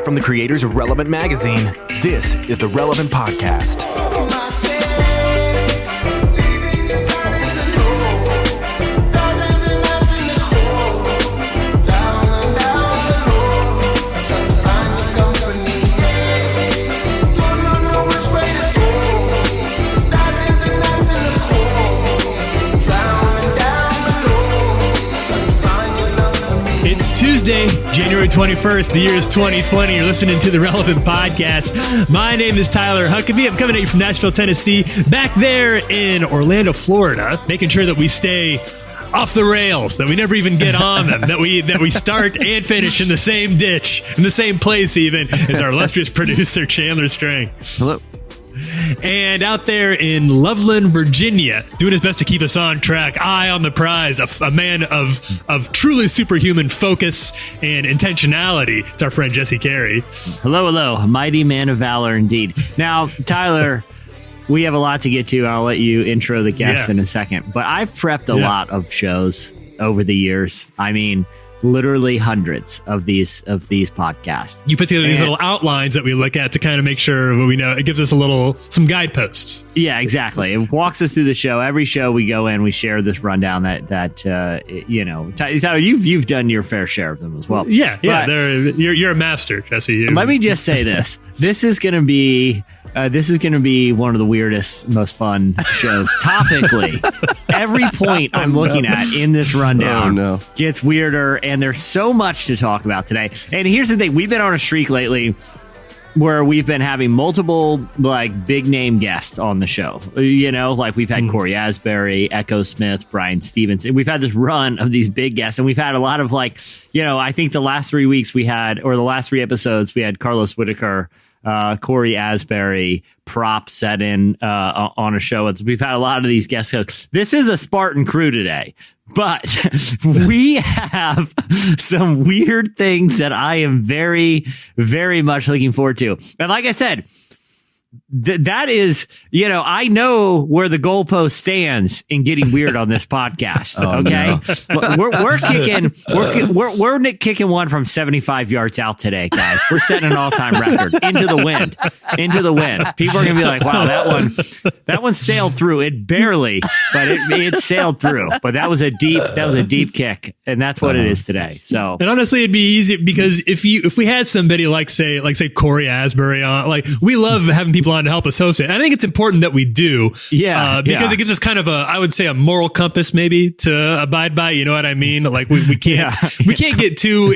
From the creators of Relevant Magazine, this is the Relevant Podcast. It's Tuesday, January 21st. The year is 2020. You're listening to the Relevant Podcast. My name is Tyler Huckabee. I'm coming at you from Nashville, Tennessee, back there in Orlando, Florida, making sure that we stay off the rails, that we never even get on them, that we start and finish in the same ditch, in the same place even, as our illustrious producer, Chandler Strang. Hello. And out there in Loveland, Virginia, doing his best to keep us on track, eye on the prize, a man of truly superhuman focus and intentionality. It's our friend Jesse Carey. Hello, hello. A mighty man of valor indeed. Now, Tyler, we have a lot to get to. I'll let you intro the guests in a second. But I've prepped a lot of shows over the years. I mean, literally hundreds of these podcasts. You put together these little outlines that we look at to kind of make sure we know. It gives us some guideposts. Yeah, exactly. It walks us through the show. Every show we go in, we share this rundown that Tyler, you've done your fair share of them as well. Yeah. You're a master, Jesse. Let me just say this. This is going to be one of the weirdest, most fun shows topically. Every point I'm looking at in this rundown gets weirder, and there's so much to talk about today. And here's the thing. We've been on a streak lately where we've been having multiple big name guests on the show. You know, like we've had Corey Asbury, Echo Smith, Brian Stevens. And we've had this run of these big guests, and we've had a lot of I think the last 3 weeks the last 3 episodes, we had Carlos Whitaker, Corey Asbury, prop set in on a show. We've had a lot of these guest hosts. This is a Spartan crew today, but we have some weird things that I am very, very much looking forward to. And like I said, that is, I know where the goalpost stands in getting weird on this podcast. Okay, we're kicking one from 75 yards out today, guys. We're setting an all-time record into the wind. People are gonna be like, "Wow, that one sailed through it barely, but it sailed through." But that was a deep kick, and that's what it is today. So, and honestly, it'd be easy because if we had somebody like say Corey Asbury on, we love having people on to help us host it. I think it's important that we do, because it gives us kind of a moral compass maybe to abide by. You know what I mean? Like we can't get too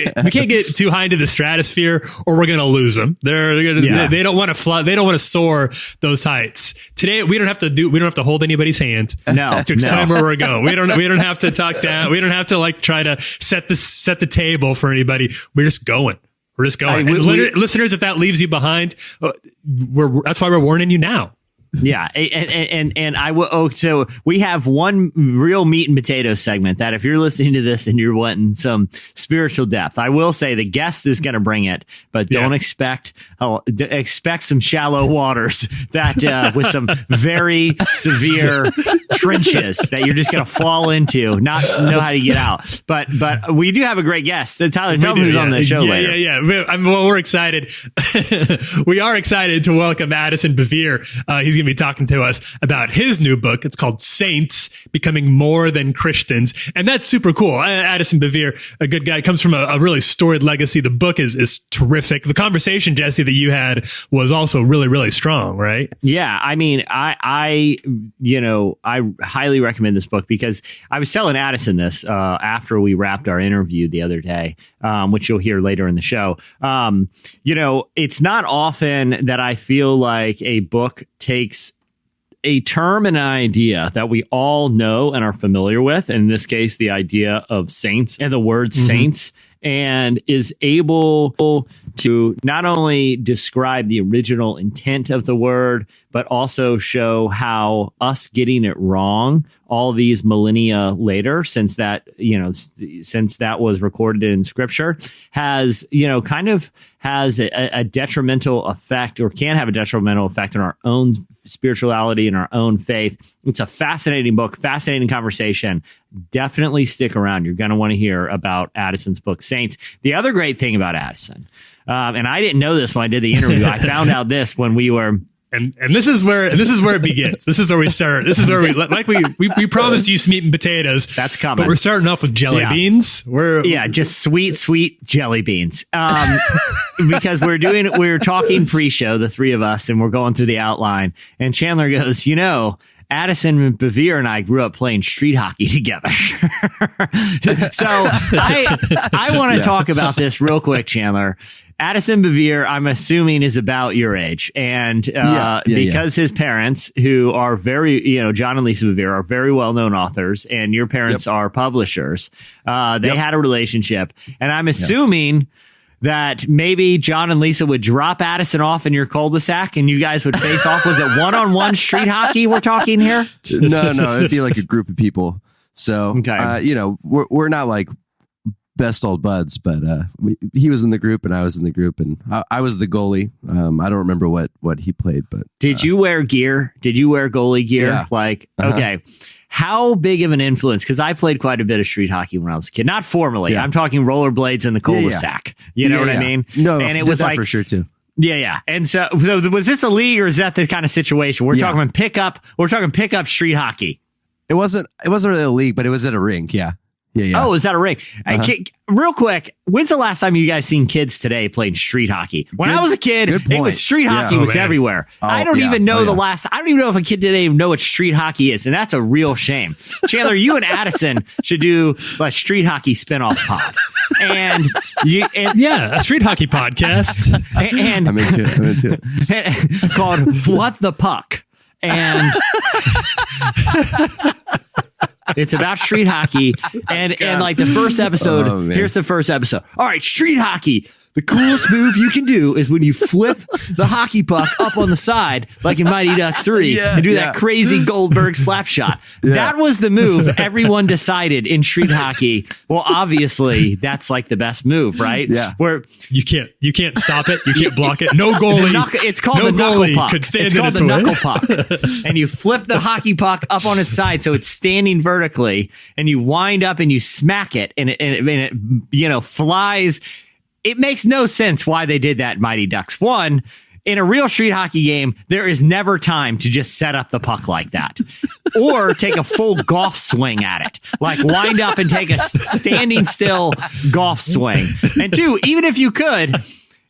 high into the stratosphere, or we're gonna lose them. They don't want to fly. They don't want to soar those heights. Today we don't have to hold anybody's hand to explain where we're going. We don't have to talk down. We don't have to try to set the table for anybody. We're just going. Listeners, if that leaves you behind, that's why we're warning you now. Yeah, and I will. Oh, so we have one real meat and potatoes segment that if you're listening to this and you're wanting some spiritual depth, I will say the guest is going to bring it, but don't expect some shallow waters that with some very severe trenches that you're just going to fall into, not know how to get out. But we do have a great guest. So Tyler, tell me who's on the show later. Yeah. We're excited. We are excited to welcome Addison Bevere. He's going to be talking to us about his new book. It's called Saints, Becoming More Than Christians. And that's super cool. Addison Bevere, a good guy, comes from a really storied legacy. The book is terrific. The conversation, Jesse, that you had was also really, really strong, right? Yeah. I mean, I highly recommend this book because I was telling Addison this after we wrapped our interview the other day, which you'll hear later in the show. It's not often that I feel like a book takes a term and an idea that we all know and are familiar with, in this case, the idea of saints and the word saints, and is able to not only describe the original intent of the word, but also show how us getting it wrong all these millennia later, since that was recorded in scripture, has a detrimental effect, or can have a detrimental effect on our own spirituality and our own faith. It's a fascinating book, fascinating conversation. Definitely stick around. You're going to want to hear about Addison's book, Saints. The other great thing about Addison And I didn't know this when I did the interview. I found out this when we were. And this is where it begins. This is where we start. This is where we promised you some meat and potatoes. That's coming. But we're starting off with jelly beans. Just sweet jelly beans. Because we're talking pre-show, the three of us, and we're going through the outline. And Chandler goes, Addison Bevere and I grew up playing street hockey together. So I want to talk about this real quick, Chandler. Addison Bevere, I'm assuming, is about your age. And because his parents, who are very, John and Lisa Bevere, are very well-known authors, and your parents are publishers, they had a relationship. And I'm assuming that maybe John and Lisa would drop Addison off in your cul-de-sac and you guys would face off. Was it one-on-one street hockey we're talking here? No, it'd be like a group of people. So, we're not like best old buds, but he was in the group and I was in the group, and I was the goalie. I don't remember what he played, but did you wear gear? Did you wear goalie gear? Yeah. Okay. How big of an influence? Because I played quite a bit of street hockey when I was a kid. Not formally. I'm talking rollerblades in the cul-de-sac. You know what I mean? No, and it was that for sure too. Yeah. And so was this a league, or is that the kind of situation? We're talking pickup. We're talking pickup street hockey. It wasn't really a league, but it was at a rink. Yeah. Oh, is that a ring? Real quick, when's the last time you guys seen kids today playing street hockey? When I was a kid, it was street hockey was everywhere. I don't even know I don't even know if a kid today even know what street hockey is, and that's a real shame. Chandler, you and Addison should do a street hockey spinoff pod. A street hockey podcast. And I'm into it. Called What the Puck. And it's about street hockey, and like the first episode. Here's the first episode. All right, street hockey. The coolest move you can do is when you flip the hockey puck up on the side, like in Mighty Ducks 3, and do that crazy Goldberg slap shot. That was the move everyone decided in street hockey. Well, obviously, that's like the best move, right? Yeah. Where you can't stop it, you can't block it. No goalie. It's called the knuckle puck. It's called the knuckle puck. And you flip the hockey puck up on its side so it's standing vertically, and you wind up and you smack it, and it flies. It makes no sense why they did that in Mighty Ducks. One, in a real street hockey game, there is never time to just set up the puck like that or take a full golf swing at it, like wind up and take a standing still golf swing. And two, even if you could,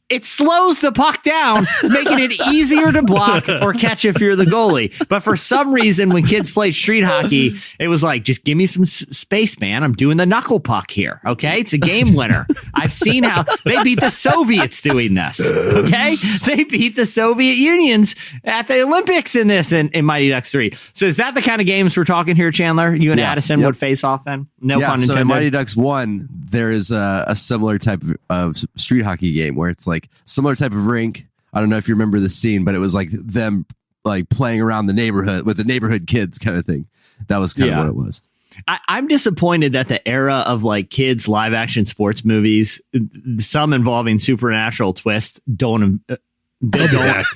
it slows the puck down, making it easier to block or catch if you're the goalie. But for some reason, when kids play street hockey, it was like, just give me some space, man. I'm doing the knuckle puck here. Okay. It's a game winner. I've seen how they beat the Soviets doing this. Okay. They beat the Soviet Unions at the Olympics in this in Mighty Ducks 3. So is that the kind of games we're talking here, Chandler? You and Addison would face off then? No pun intended. So in Mighty Ducks 1, there is a similar type of street hockey game where it's like similar type of rink. I don't know if you remember the scene, but it was like them like playing around the neighborhood with the neighborhood kids kind of thing. That was kind of what it was. I'm disappointed that the era of like kids live action sports movies, some involving supernatural twists, don't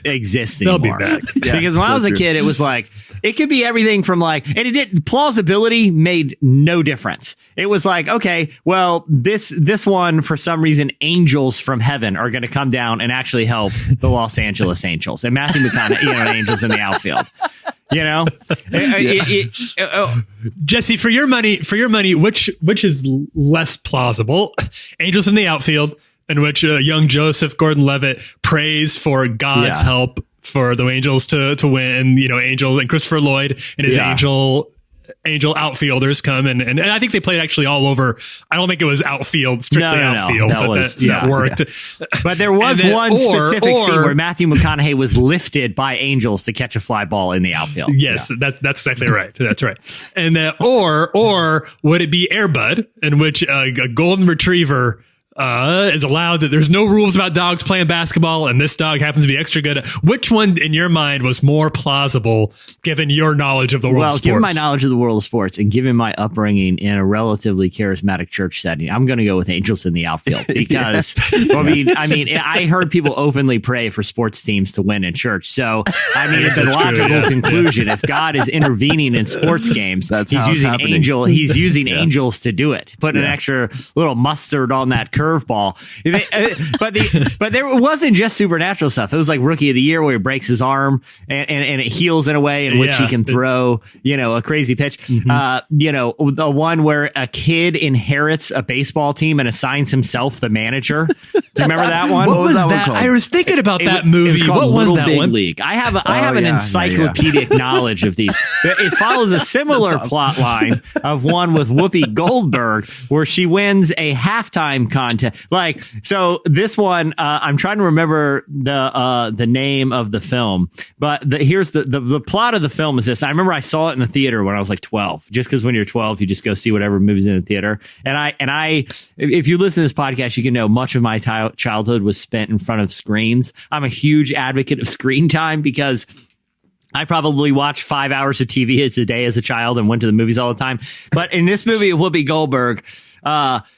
exist anymore. They'll be back. Because when I was a kid, it was like, it could be everything from like, and it didn't, plausibility made no difference. It was like, okay, well, this one, for some reason, angels from heaven are going to come down and actually help the Los Angeles Angels. And Matthew McConaughey, angels in the outfield. Jesse, for your money, which is less plausible? Angels in the outfield, in which young Joseph Gordon-Levitt prays for God's help for the Angels to win. Angels and Christopher Lloyd and his angel outfielders come and I think they played actually all over. I don't think it was outfield, strictly outfield. That worked. Yeah. But there was one specific scene where Matthew McConaughey was lifted by angels to catch a fly ball in the outfield. Yes, that's exactly right. That's right. And or would it be Air Bud, in which a golden retriever is allowed, that there's no rules about dogs playing basketball, and this dog happens to be extra good. Which one in your mind was more plausible given your knowledge of the world of sports? Given my knowledge of the world of sports and given my upbringing in a relatively charismatic church setting, I'm going to go with angels in the outfield because I heard people openly pray for sports teams to win in church. So it's a logical conclusion. If God is intervening in sports games, he's using angels to do it. Put an extra little mustard on that curd curveball. But there wasn't just supernatural stuff. It was like Rookie of the Year where he breaks his arm and it heals in a way in which he can throw, a crazy pitch. The one where a kid inherits a baseball team and assigns himself the manager. Do you remember that one? What was that? I was thinking about that movie. What was Little that Big one? League. I have an encyclopedic knowledge of these. It follows a similar plot line of one with Whoopi Goldberg where she wins a halftime contest. So this one, I'm trying to remember the name of the film, but here's the plot of the film is this. I remember I saw it in the theater when I was like 12, just because when you're 12, you just go see whatever movies in the theater. And I, if you listen to this podcast, you can know much of my childhood was spent in front of screens. I'm a huge advocate of screen time because I probably watched 5 hours of TV a day as a child and went to the movies all the time. But in this movie of Whoopi Goldberg,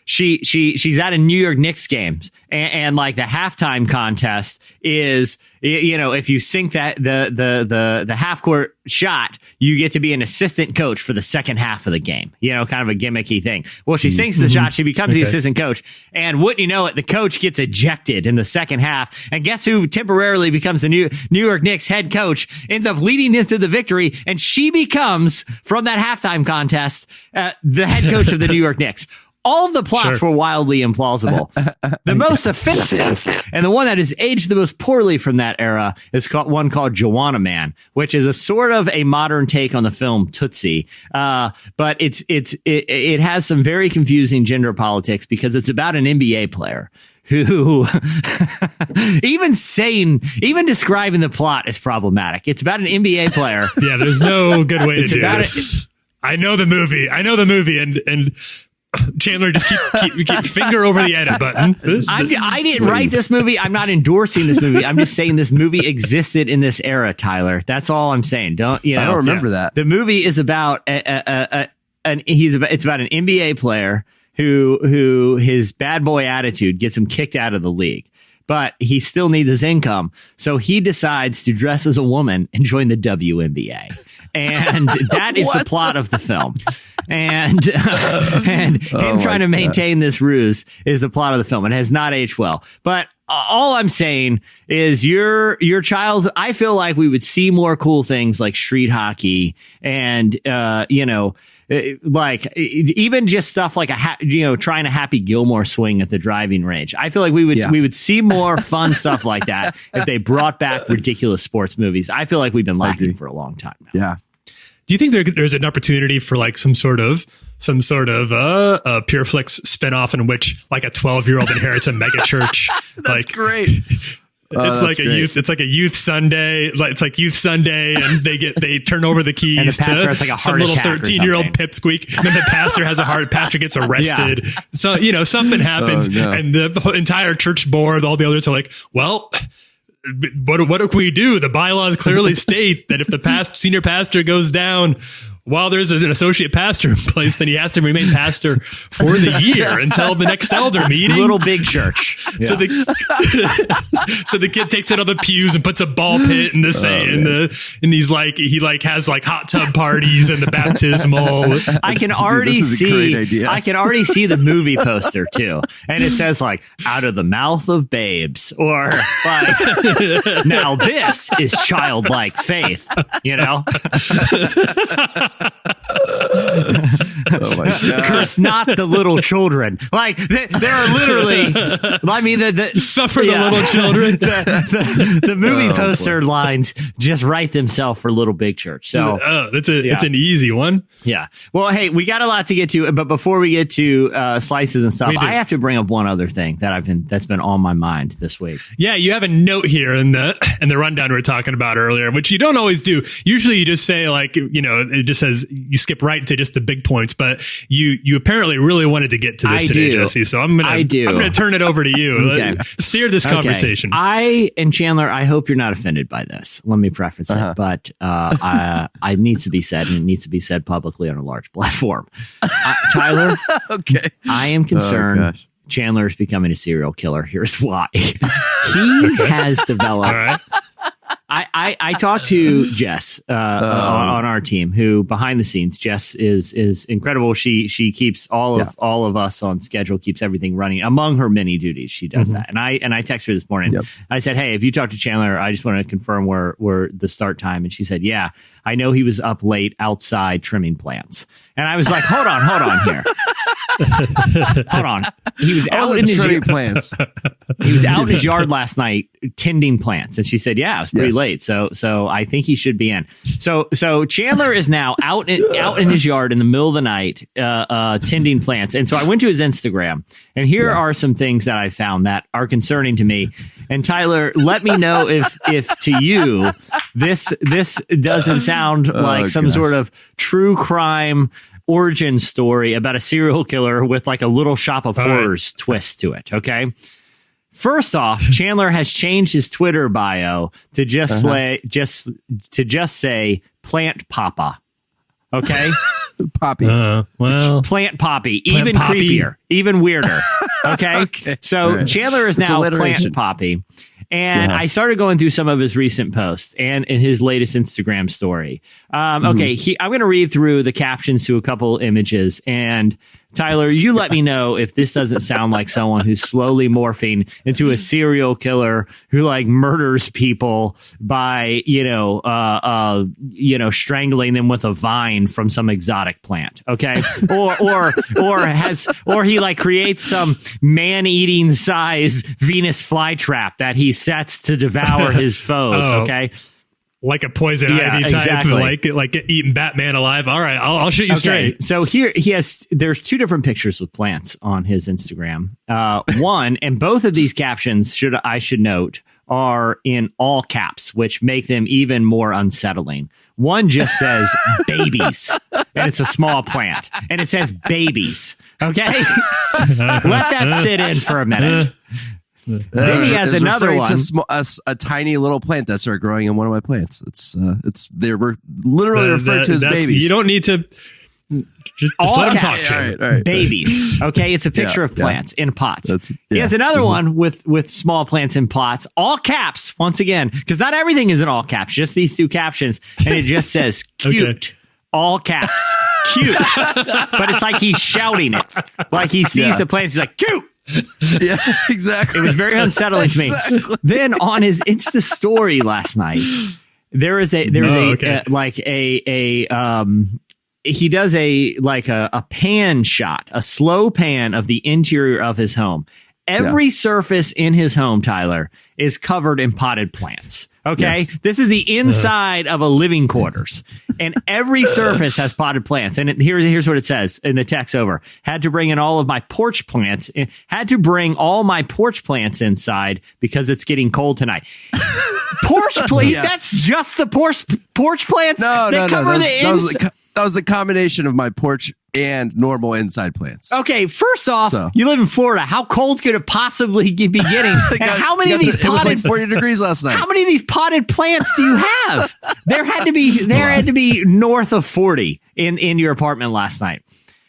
she's at a New York Knicks games and like the halftime contest is, if you sink that the half court shot, you get to be an assistant coach for the second half of the game, kind of a gimmicky thing. Well, she sinks the shot. She becomes the assistant coach. And wouldn't you know it, the coach gets ejected in the second half. And guess who temporarily becomes the New York Knicks head coach, ends up leading them to the victory. And she becomes, from that halftime contest, the head coach of the New York Knicks. All of the plots were wildly implausible. The most offensive and the one that is aged the most poorly from that era is one called Joanna Man, which is a sort of a modern take on the film Tootsie. But it has some very confusing gender politics because it's about an NBA player who even describing the plot is problematic. It's about an NBA player. Yeah, there's no good way to do this. I know the movie, and Chandler, just keep finger over the edit button. I didn't write this movie. I'm not endorsing this movie. I'm just saying this movie existed in this era, Tyler. That's all I'm saying. I don't remember that. The movie is about it's about an NBA player who his bad boy attitude gets him kicked out of the league. But he still needs his income. So he decides to dress as a woman and join the WNBA. And that is the plot of the film. And him trying to maintain this ruse is the plot of the film. It has not aged well. But all I'm saying is your child, I feel like we would see more cool things like street hockey and, like even just stuff like trying a Happy Gilmore swing at the driving range. I feel like we would see more fun stuff like that if they brought back ridiculous sports movies. I feel like we've been lacking for a long time now. Yeah. Do you think there's an opportunity for like some sort of Pure Flix spinoff in which like a 12-year-old inherits a mega church? That's great. It's like a youth Sunday. It's like Youth Sunday, and they turn over the keys and the pastor has like a some little 13-year-old pipsqueak. And then the pastor has a heart. Pastor gets arrested. Yeah. So something happens, and the entire church board, all the others are like, well, what if we do? The bylaws clearly state that if the senior pastor goes down while there's an associate pastor in place, then he has to remain pastor for the year until the next elder meeting. Little big church. Yeah. So the kid takes it on the pews and puts a ball pit in and he's like, he like has like hot tub parties and the baptismal. I can already see the movie poster too. And it says like, out of the mouth of babes, or like, now this is childlike faith, Oh my God. Curse not the little children. Like there are literally, I mean, suffer the little children. The movie poster lines just write themselves for Little Big Church. So it's an easy one. Yeah. Well, hey, we got a lot to get to, but before we get to slices and stuff, I have to bring up one other thing that's been on my mind this week. Yeah, you have a note here in the rundown we were talking about earlier, which you don't always do. Usually you just say like, it just says you skip right to just the big points, but you apparently really wanted to get to this today, Jesse. So I'm gonna turn it over to you. Okay. Steer this conversation. And Chandler, I hope you're not offended by this. Let me preface it, but it needs to be said, and it needs to be said publicly on a large platform. Tyler, okay, I am concerned. Chandler is becoming a serial killer. Here's why. He has developed I talked to Jess on our team, who behind the scenes, Jess is incredible. She keeps all of us on schedule, keeps everything running. Among her many duties, she does that. And I texted her this morning. Yep. I said, hey, if you talk to Chandler, I just want to confirm where the start time. And she said, yeah, I know he was up late outside trimming plants. And I was like, hold on here. Hold on. He was out in his plants. He was out in his yard last night tending plants, and she said, "Yeah, it was pretty late. So I think he should be in." So Chandler is now out in his yard in the middle of the night, tending plants. And so I went to his Instagram, and here are some things that I found that are concerning to me. And Tyler, let me know if to you this doesn't sound like some sort of true crime origin story about a serial killer with like a Little Shop of Horrors twist to it. Okay. First off, Chandler has changed his Twitter bio to just say plant papa. Okay. Poppy. Plant poppy. Even creepier, even weirder. Okay. So Chandler is now plant poppy. And I started going through some of his recent posts and in his latest Instagram story. I'm going to read through the captions to a couple images. And Tyler, you let me know if this doesn't sound like someone who's slowly morphing into a serial killer who like murders people by, strangling them with a vine from some exotic plant. Okay. or he like creates some man-eating size Venus flytrap that he sets to devour his foes. Okay. Like a poison ivy type, like eating Batman alive. All right, I'll shoot you straight. So here there's two different pictures with plants on his Instagram. One, and both of these captions I should note are in all caps, which make them even more unsettling. One just says babies, and it's a small plant, and it says babies. Okay, let that sit in for a minute. Then he has another one. A tiny little plant that started growing in one of my plants. They're literally referred to as babies. You don't need to just let him talk. All right. Babies. Okay, it's a picture of plants in pots. He has another one with small plants in pots, all caps once again, because not everything is in all caps. Just these two captions, and it just says cute. All caps, cute. But it's like he's shouting it, like he sees the plants. He's like cute. Yeah, exactly. It was very unsettling to me. Then on his Insta story last night, he does a pan shot, a slow pan of the interior of his home. Every surface in his home, Tyler, is covered in potted plants. Okay, this is the inside of a living quarters, and every surface has potted plants. And here's what it says in the text over: had to bring all my porch plants inside because it's getting cold tonight. Porch plants? That's just the porch plants. No. That was the combination of my porch and normal inside plants. Okay, first off, you live in Florida. How cold could it possibly be getting? And how many of these potted? It was like 40 degrees last night. How many of these potted plants do you have? There had to be north of 40 in your apartment last night.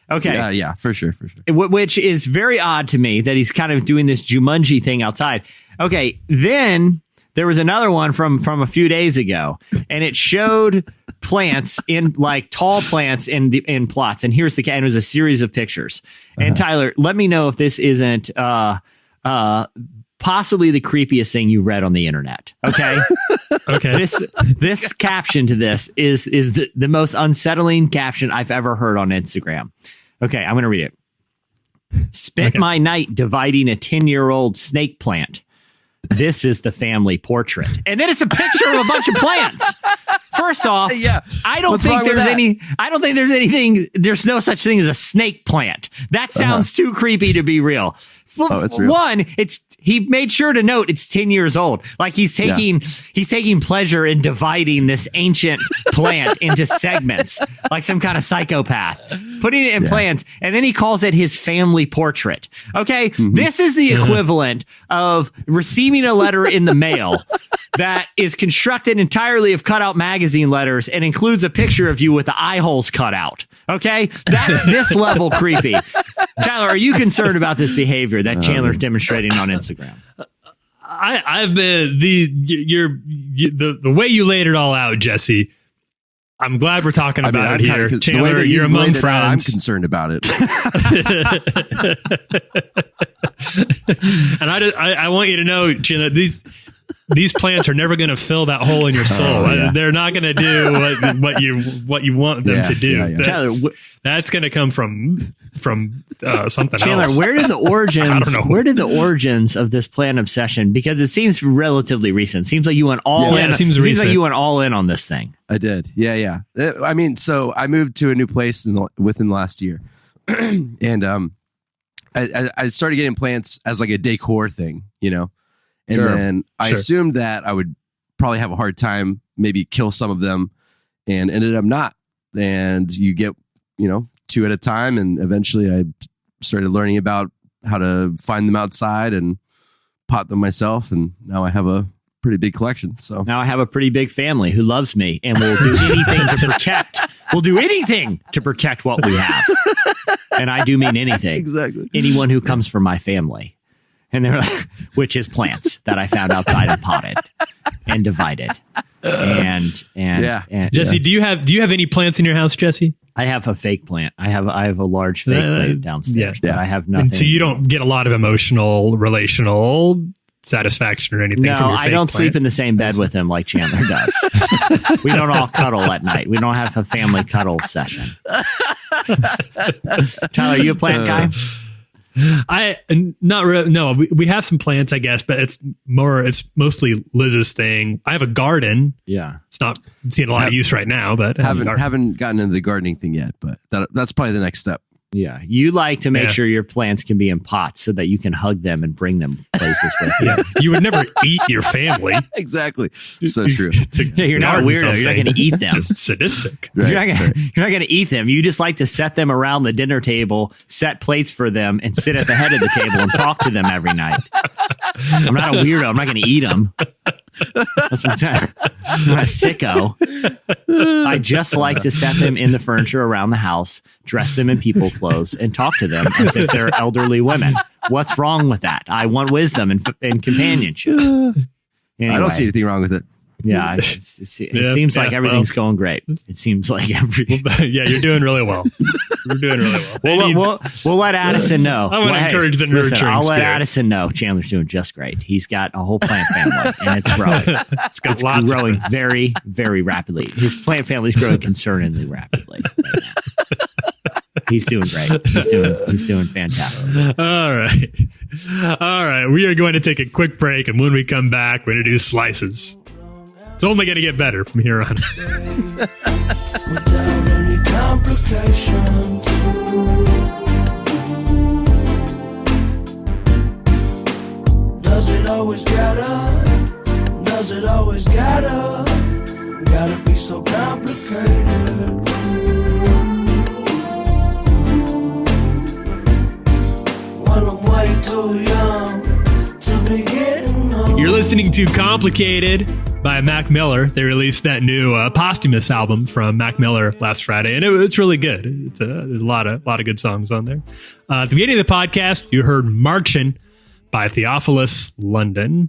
Okay. Yeah, for sure. Which is very odd to me that he's kind of doing this Jumanji thing outside. Okay, then there was another one from a few days ago, and it showed plants in like tall plants in plots. And here's and it was a series of pictures. And Tyler, let me know if this isn't possibly the creepiest thing you read on the internet. Okay. Okay. This caption to this is the most unsettling caption I've ever heard on Instagram. Okay, I'm going to read it. Spent my night dividing a 10-year-old snake plant. This is the family portrait. And then it's a picture of a bunch of plants. First off, I don't think there's no such thing as a snake plant. That sounds too creepy to be real. It's real. One, he made sure to note it's 10 years old. Like he's taking pleasure in dividing this ancient plant into segments, like some kind of psychopath, putting it in plants, and then he calls it his family portrait. Okay, this is the equivalent of receiving a letter in the mail that is constructed entirely of cutout magazine letters and includes a picture of you with the eye holes cut out. Okay, that's this level creepy. Tyler, are you concerned about this behavior that Chandler's demonstrating on Instagram? I've been the way you laid it all out, Jesse. I'm glad we're talking about it here. Chandler, you're among friends. I'm concerned about it. And I want you to know, Chandler, these plants are never going to fill that hole in your soul. They're not going to do what you want them to do. That's going to come from something Chandler, else. where did the origins? I don't know. Where did the origins of this plant obsession? Because it seems relatively recent. Seems like you went all in. It seems like you went all in on this thing. I did. Yeah. I mean, so I moved to a new place within the last year, and I started getting plants as like a decor thing, and then I assumed that I would probably have a hard time, maybe kill some of them, and ended up not. And you get, 2 at a time, and eventually I started learning about how to find them outside and pot them myself, and now I have a pretty big collection. So now I have a pretty big family who loves me and will do anything to protect. We'll do anything to protect what we have, and I do mean anything. Exactly. Anyone who comes from my family, and they're like, which is plants that I found outside and potted and divided. And Jesse, do you have any plants in your house, Jesse? I have a fake plant. I have a large fake plant downstairs, but I have nothing. And so you don't get a lot of emotional, relational satisfaction or anything from your fake I don't plant. sleep in the same bed with him like Chandler does. We don't all cuddle at night. We don't have a family cuddle session. Tyler, you a plant guy? Not really. No, we have some plants, I guess, but it's mostly Liz's thing. I have a garden. Yeah. It's not seeing a lot of use right now, but haven't gotten into the gardening thing yet, but that's probably the next step. Yeah. You like to make sure your plants can be in pots so that you can hug them and bring them places with you. You would never eat your family. Exactly. So true. You're not a weirdo. You're not going to eat them. It's just sadistic. Right. You're not going to eat them. You just like to set them around the dinner table, set plates for them, and sit at the head of the table and talk to them every night. I'm not a weirdo. I'm not going to eat them. That's what I'm not a sicko. I just like to set them in the furniture around the house, dress them in people clothes, and talk to them as if they're elderly women. What's wrong with that? I want wisdom and companionship. Anyway, I don't see anything wrong with it. Yeah, it seems like everything's going great. It seems like you're doing really well. You're doing really well. We'll let Addison know. I want to encourage the nurturing I'll let spirit. Addison know Chandler's doing just great. He's got a whole plant family, and it's growing. It's growing very, very rapidly. His plant family's growing concerningly rapidly. He's doing great. He's doing fantastic. All right. We are going to take a quick break, and when we come back, we're going to do slices. It's only going to get better from here on. Without any complications. Does it always gotta? Does it always gotta? Gotta be so complicated. Well, I'm way too young to be getting old. You're listening to Complicated by Mac Miller. They released that new posthumous album from Mac Miller last Friday, and it's really good. There's a lot of good songs on there. At the beginning of the podcast, you heard Marchin' by Theophilus London.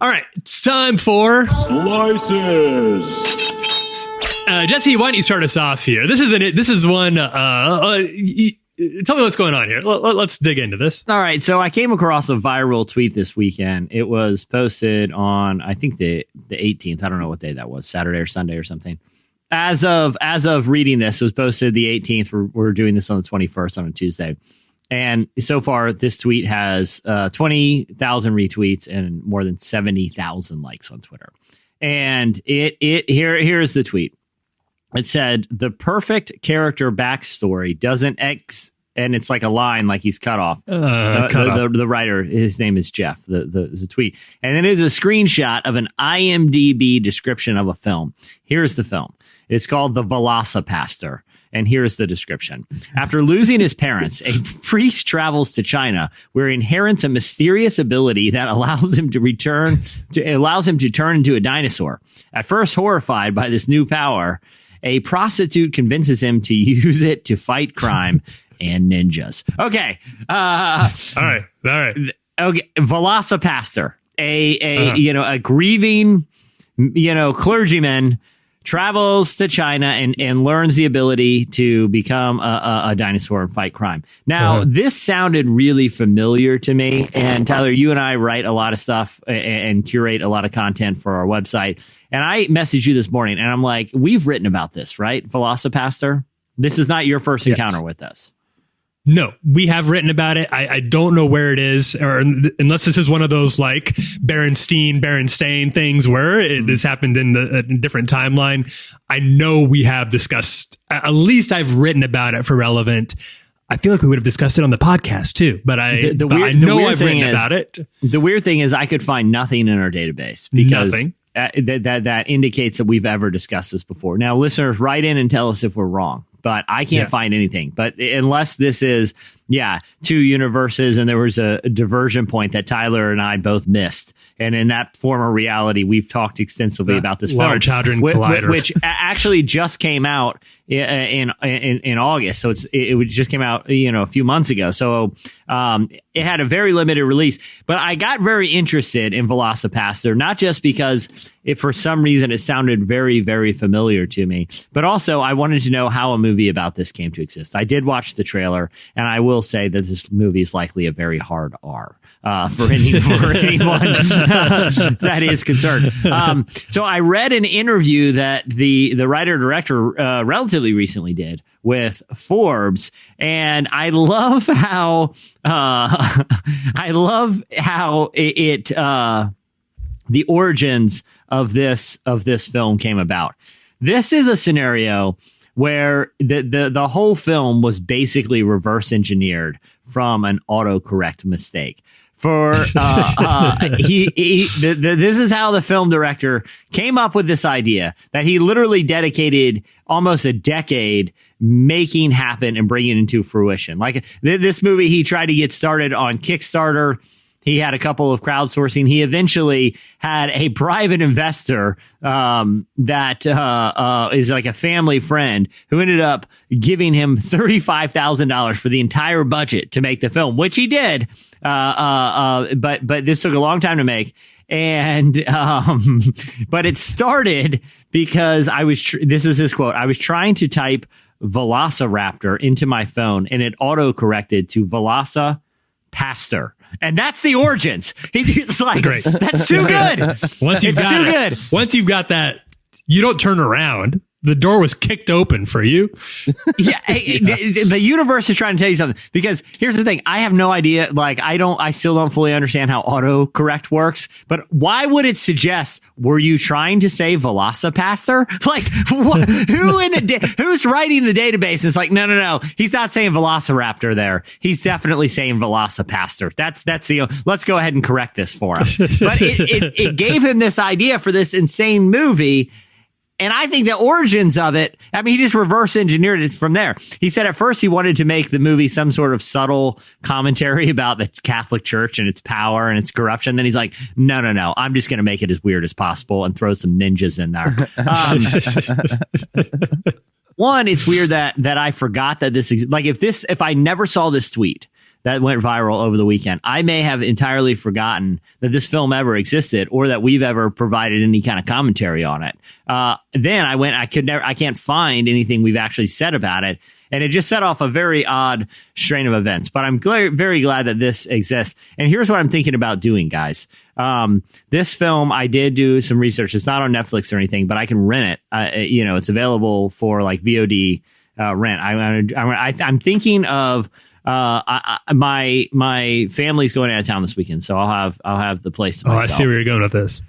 All right, it's time for Slices. Jesse, why don't you start us off here? This is one. Tell me what's going on here. Let's dig into this. All right. So I came across a viral tweet this weekend. It was posted on, I think, the 18th. I don't know what day that was, Saturday or Sunday or something. As of reading this, it was posted the 18th. We're doing this on the 21st on a Tuesday. And so far, this tweet has 20,000 retweets and more than 70,000 likes on Twitter. And here's the tweet. It said, the perfect character backstory doesn't and it's like a line, like he's cut off. The writer, his name is Jeff, the tweet. And then there's a screenshot of an IMDb description of a film. Here's the film. It's called The Velocipastor. And here's the description. After losing his parents, a priest travels to China, where he inherits a mysterious ability that allows him to turn into a dinosaur. At first horrified by this new power, a prostitute convinces him to use it to fight crime and ninjas. Okay. All right. Okay. Velocipastor. A grieving, clergyman travels to China and learns the ability to become a dinosaur and fight crime. Now, this sounded really familiar to me. And Tyler, you and I write a lot of stuff and curate a lot of content for our website. And I messaged you this morning and I'm like, we've written about this, right? Velocipastor. This is not your first encounter with this. No, we have written about it. I don't know where it is, or unless this is one of those like Berenstain things where this happened in a different timeline. I know we have discussed, at least I've written about it for Relevant. I feel like we would have discussed it on the podcast too, but I know I've written about it. The weird thing is I could find nothing in our database because that indicates that we've ever discussed this before. Now, listeners, write in and tell us if we're wrong. But I can't find anything. But unless this is, two universes and there was a diversion point that Tyler and I both missed. And in that former reality, we've talked extensively about this Large Hadron Collider, which actually just came out in August. So it just came out, a few months ago. So it had a very limited release. But I got very interested in Velocipastor, not just because for some reason it sounded very, very familiar to me, but also I wanted to know how a movie about this came to exist. I did watch the trailer, and I will say that this movie is likely a very hard R. For anyone that is concerned. So I read an interview that the writer-director relatively recently did with Forbes, and I love how the origins of this film came about. This is a scenario where the whole film was basically reverse engineered from an autocorrect mistake. This is how the film director came up with this idea that he literally dedicated almost a decade making happen and bringing it into fruition. Like this movie, he tried to get started on Kickstarter. He had a couple of crowdsourcing. He eventually had a private investor that is like a family friend who ended up giving him $35,000 for the entire budget to make the film, which he did. But this took a long time to make. And but it started because this is his quote. I was trying to type Velociraptor into my phone and it auto-corrected to Velocipastor. And that's the origins. It's like, great. That's too good. Once you've got that, you don't turn around. The door was kicked open for you. Yeah, the universe is trying to tell you something. Because here's the thing: I have no idea. Like, I still don't fully understand how autocorrect works. But why would it suggest? Were you trying to say Velocipastor? Like, who's writing the database? It's like, no. He's not saying Velociraptor there. He's definitely saying Velocipastor. That's the. Let's go ahead and correct this for him. But it gave him this idea for this insane movie. And I think the origins of it, I mean, he just reverse engineered it from there. He said at first he wanted to make the movie some sort of subtle commentary about the Catholic Church and its power and its corruption. Then he's like, no. I'm just going to make it as weird as possible and throw some ninjas in there. One, it's weird that I forgot that this, like if I never saw this tweet that went viral over the weekend, I may have entirely forgotten that this film ever existed or that we've ever provided any kind of commentary on it. Then I can't find anything we've actually said about it. And it just set off a very odd strain of events. But I'm very glad that this exists. And here's what I'm thinking about doing, guys. This film, I did do some research. It's not on Netflix or anything, but I can rent it. It's available for like VOD rent. I'm thinking of my family's going out of town this weekend, so I'll have the place to myself. I see where you're going with this.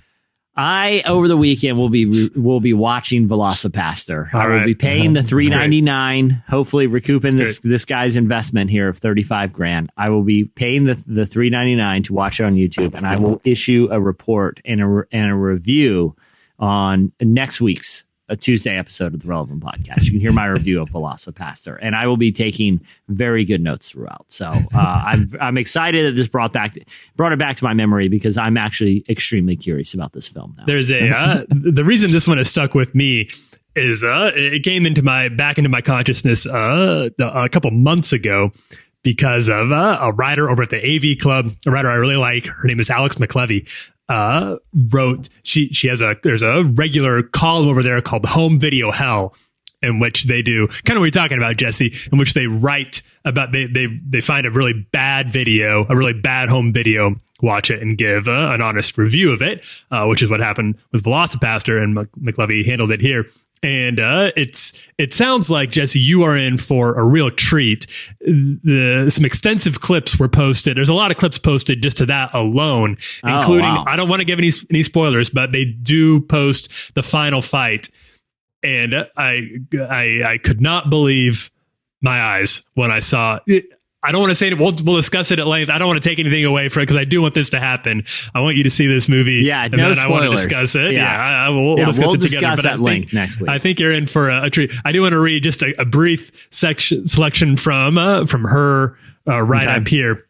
Over the weekend will be watching Velocipastor. I will be paying the $3.99, hopefully recouping this guy's investment here of $35,000. I will be paying the $3.99 to watch it on YouTube, and I will issue a report and a review on next week's a Tuesday episode of the Relevant Podcast. You can hear my review of Velocipastor, and I will be taking very good notes throughout. So I'm excited that this brought it back to my memory because I'm actually extremely curious about this film now. There's the reason this one has stuck with me is it came back into my consciousness a couple months ago because of a writer over at the AV Club, a writer I really like. Her name is Alex McLevy. wrote, there's a regular column over there called Home Video Hell, in which they do kind of what you're talking about, Jesse, in which they write about, they find a really bad video, a really bad home video, watch it and give an honest review of it, which is what happened with Velocipastor, and McLovey handled it here. And it sounds like, Jesse, you are in for a real treat. Some extensive clips were posted. There's a lot of clips posted just to that alone, including, I don't want to give any spoilers, but they do post the final fight. And I could not believe my eyes when I saw it. I don't want to say it. We'll discuss it at length. I don't want to take anything away from it because I do want this to happen. I want you to see this movie. Yeah, and no then spoilers. I want to discuss it. We'll discuss it together. Discuss that link next week. I think you're in for a treat. I do want to read just a brief selection from her write-up here,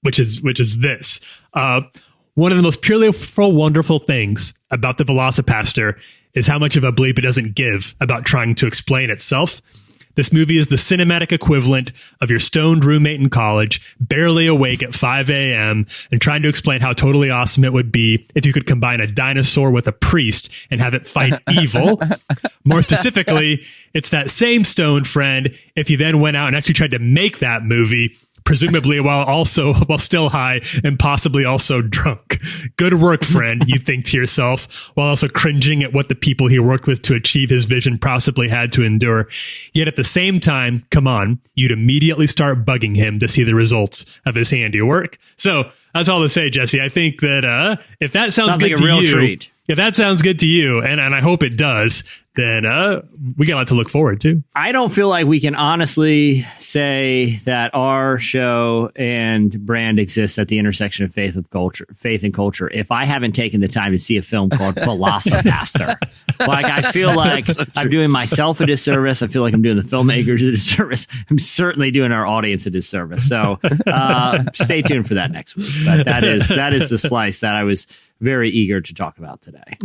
which is this. One of the most purely wonderful things about the Velocipastor is how much of a bleep it doesn't give about trying to explain itself. This movie is the cinematic equivalent of your stoned roommate in college, barely awake at 5 a.m. and trying to explain how totally awesome it would be if you could combine a dinosaur with a priest and have it fight evil. More specifically, it's that same stoned friend if you then went out and actually tried to make that movie, presumably while still high and possibly also drunk. Good work, friend, you think to yourself, while also cringing at what the people he worked with to achieve his vision possibly had to endure. Yet at the same time, come on, you'd immediately start bugging him to see the results of his handiwork. So that's all to say, Jesse. I think that if that sounds good like to a real you, treat. If that sounds good to you, and I hope it does, then we got a lot to look forward to. I don't feel like we can honestly say that our show and brand exists at the intersection of faith and culture if I haven't taken the time to see a film called Velocipastor. Like, I feel like I'm doing myself a disservice. I feel like I'm doing the filmmakers a disservice. I'm certainly doing our audience a disservice. So stay tuned for that next week. But that is the slice that I was very eager to talk about today.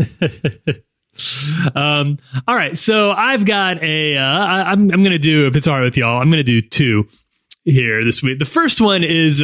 All right, so I've got I'm going to do, if it's all right with y'all, I'm going to do two here this week. The first one is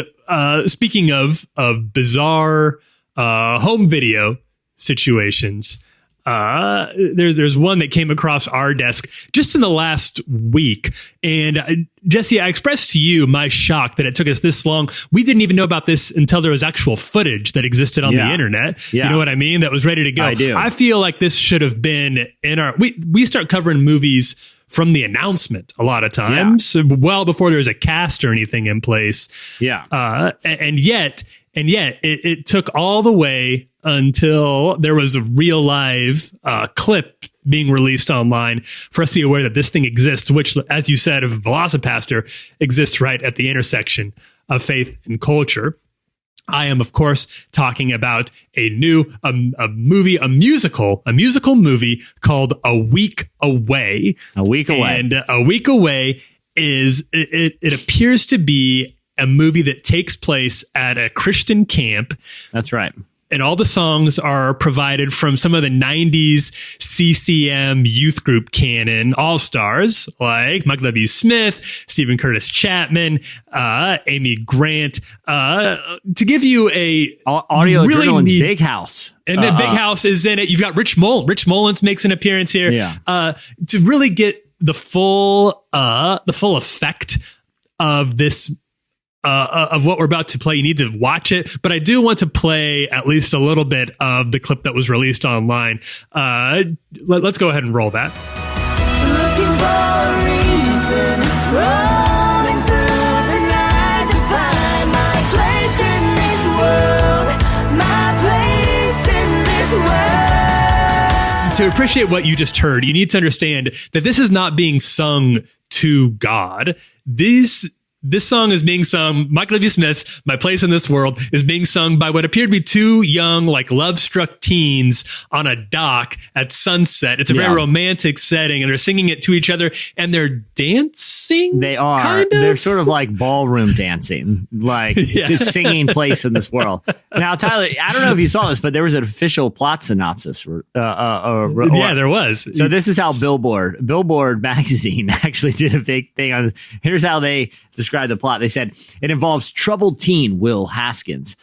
speaking of bizarre home video situations. There's one that came across our desk just in the last week. And Jesse, I expressed to you my shock that it took us this long. We didn't even know about this until there was actual footage that existed on the internet. Yeah. You know what I mean? That was ready to go. I do. I feel like this should have been in our, we start covering movies from the announcement a lot of times, well before there was a cast or anything in place. Yeah. And yet it took all the way until there was a real live clip being released online for us to be aware that this thing exists, which, as you said, of Velocipastor, exists right at the intersection of faith and culture. I am, of course, talking about a new musical movie called A Week Away. A Week Away. And A Week Away is, it appears to be a movie that takes place at a Christian camp. That's right. And all the songs are provided from some of the 90s CCM youth group canon all-stars like Michael W. Smith, Stephen Curtis Chapman, Amy Grant. To give you a Audio really Journal's Big House. And then Big House is in it. You've got Rich Mullins makes an appearance here. Yeah. To really get the full effect of this, of what we're about to play, you need to watch it. But I do want to play at least a little bit of the clip that was released online. Let's go ahead and roll that. Looking for a reason, running through the night to find my place in this world, my place in this world. To appreciate what you just heard, you need to understand that this is not being sung to God. This song is being sung, Michael W. Smith's My Place in This World is being sung by what appeared to be two young, like, love-struck teens on a dock at sunset. It's a very romantic setting, and they're singing it to each other, and they're dancing? They are. Kind of? They're sort of like ballroom dancing, like to singing Place in This World. Now, Tyler, I don't know if you saw this, but there was an official plot synopsis. Yeah, there was. So this is how Billboard magazine actually did a big thing on this. Here's how they describe described the plot. They said it involves troubled teen Will Haskins,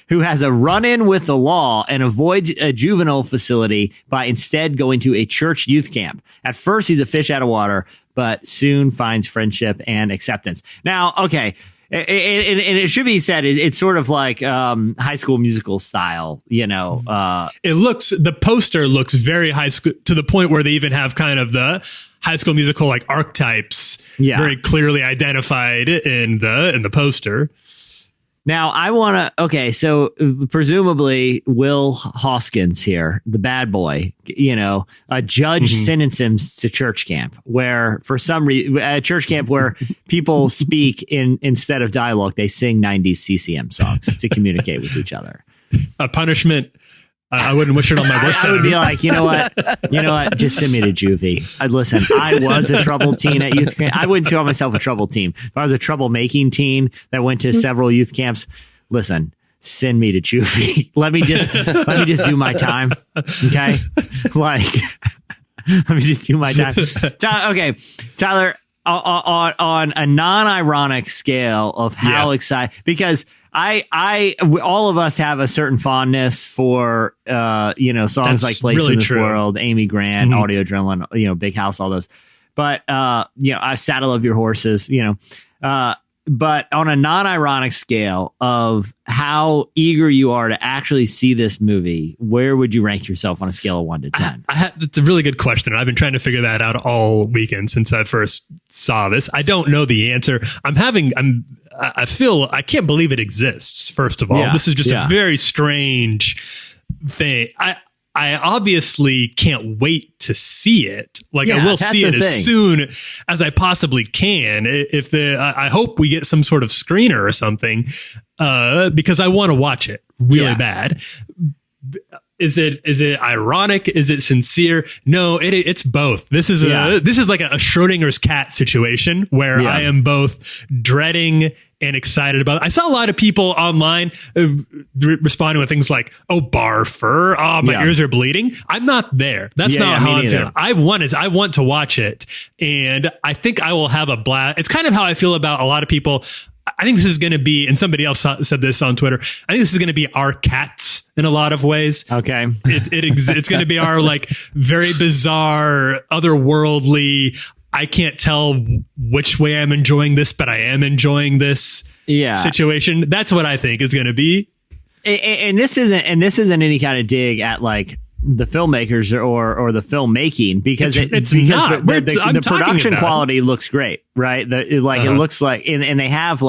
who has a run-in with the law and avoids a juvenile facility by instead going to a church youth camp. At first, he's a fish out of water, but soon finds friendship and acceptance. Now, okay. And it should be said, it's sort of like High School Musical style, the poster looks very high school, to the point where they even have kind of the High School Musical like archetypes very clearly identified in the poster. Now, I want to, so presumably Will Hoskins here, the bad boy, a judge sentenced him to church camp, where for some reason, a church camp where people speak instead of dialogue, they sing 90s CCM songs to communicate with each other. A punishment. I wouldn't wish it on my worst I would be like, you know what? Just send me to juvie. Listen, I was a troubled teen at youth camp. I wouldn't call myself a troubled teen. If I was a troublemaking teen that went to several youth camps, listen, send me to juvie. Let me just do my time. Okay. Let me just do my time. Okay. Tyler, on a non-ironic scale of how excited, because all of us have a certain fondness for, songs That's like Place really in This true. World, Amy Grant, Audio Adrenaline, Big House, all those. But, I Saddle of Your Horses, but on a non-ironic scale of how eager you are to actually see this movie, where would you rank yourself on a scale of 1 to 10? It's a really good question. I've been trying to figure that out all weekend since I first saw this. I don't know the answer. I feel I can't believe it exists. First of all, this is just a very strange thing. I obviously can't wait to see it. I will see it as soon as I possibly can. I hope we get some sort of screener or something, because I want to watch it really bad. Is it ironic? Is it sincere? No, it's both. This is like a Schrodinger's cat situation where I am both dreading and excited about it. I saw a lot of people online responding with things like, "Oh, barfer! Oh, my ears are bleeding." I'm not there. That's not how I'm feeling. I want to watch it, and I think I will have a blast. It's kind of how I feel about a lot of people. I think this is going to be, and somebody else said this on Twitter, I think this is going to be our Cats in a lot of ways. Okay. It's going to be our very bizarre, otherworldly, I can't tell which way I'm enjoying this, but I am enjoying this situation. That's what I think is going to be. And this isn't any kind of dig at the filmmakers or the filmmaking, because the production quality looks great, right? It looks like, and they have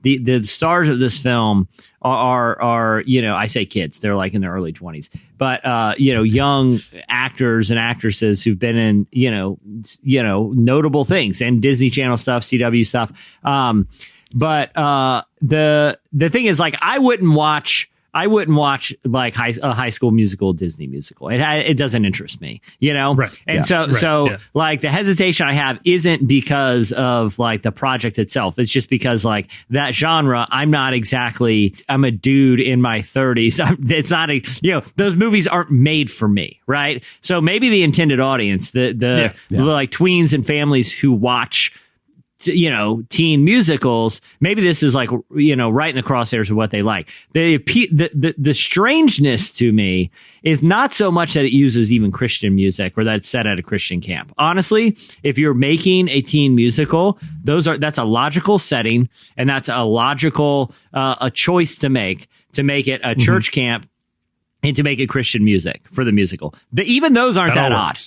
the stars of this film are I say kids, they're in their early 20s, but young actors and actresses who've been in notable things and Disney Channel stuff, CW stuff. But the thing is, I wouldn't watch a High School Musical, Disney musical. It doesn't interest me, Right. And the hesitation I have isn't because of the project itself. It's just because that genre, I'm a dude in my 30s. It's not those movies aren't made for me. Right. So maybe the intended audience, the tweens and families who watch teen musicals, maybe this is right in the crosshairs of what they like. The strangeness to me is not so much that it uses even Christian music or that it's set at a Christian camp. Honestly, if you're making a teen musical, that's a logical setting, and that's a logical a choice to make it a church camp and to make it Christian music for the musical. Even those aren't that odd,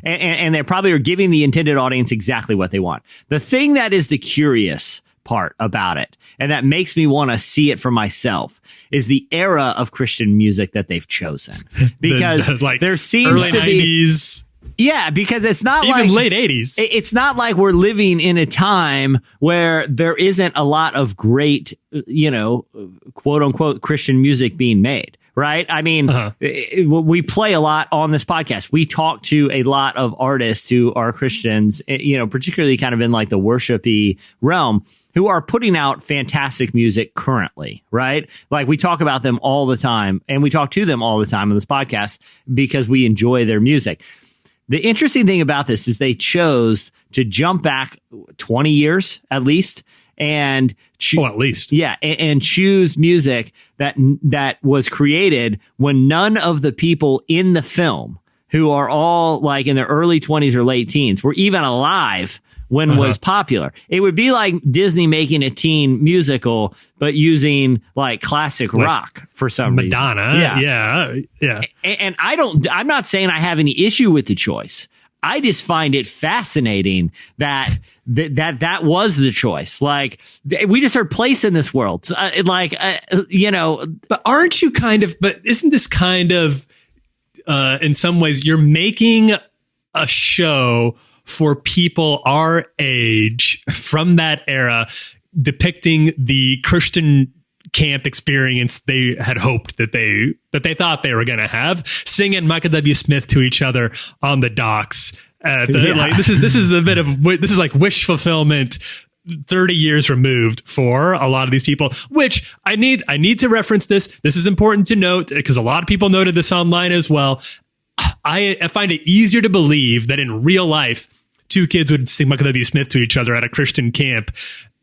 and they probably are giving the intended audience exactly what they want. The thing that is the curious part about it, and that makes me want to see it for myself, is the era of Christian music that they've chosen. Because there seems early to be 90s. Yeah, because it's not even late 80s. It's not like we're living in a time where there isn't a lot of great, quote unquote Christian music being made. Right. I mean, we play a lot on this podcast. We talk to a lot of artists who are Christians, particularly kind of in the worshipy realm, who are putting out fantastic music currently. Right. We talk about them all the time, and we talk to them all the time on this podcast because we enjoy their music. the interesting thing about this is they chose to jump back 20 years at least and at least. Yeah. And choose music that was created when none of the people in the film, who are all like in their early 20s or late teens, were even alive when was popular. It would be like Disney making a teen musical, but using like classic rock for some reason. Madonna. Yeah. And I'm not saying I have any issue with the choice. I just find it fascinating that was the choice. Like, we just heard Place in This World. But aren't you but isn't this kind of, in some ways, you're making a show for people our age from that era, depicting the Christian camp experience they had hoped that they thought they were going to have, singing Michael W. Smith to each other on the docks. This is like wish fulfillment 30 years removed for a lot of these people, which I need to reference this. This is important to note because a lot of people noted this online as well. I find it easier to believe that in real life, two kids would sing Michael W. Smith to each other at a Christian camp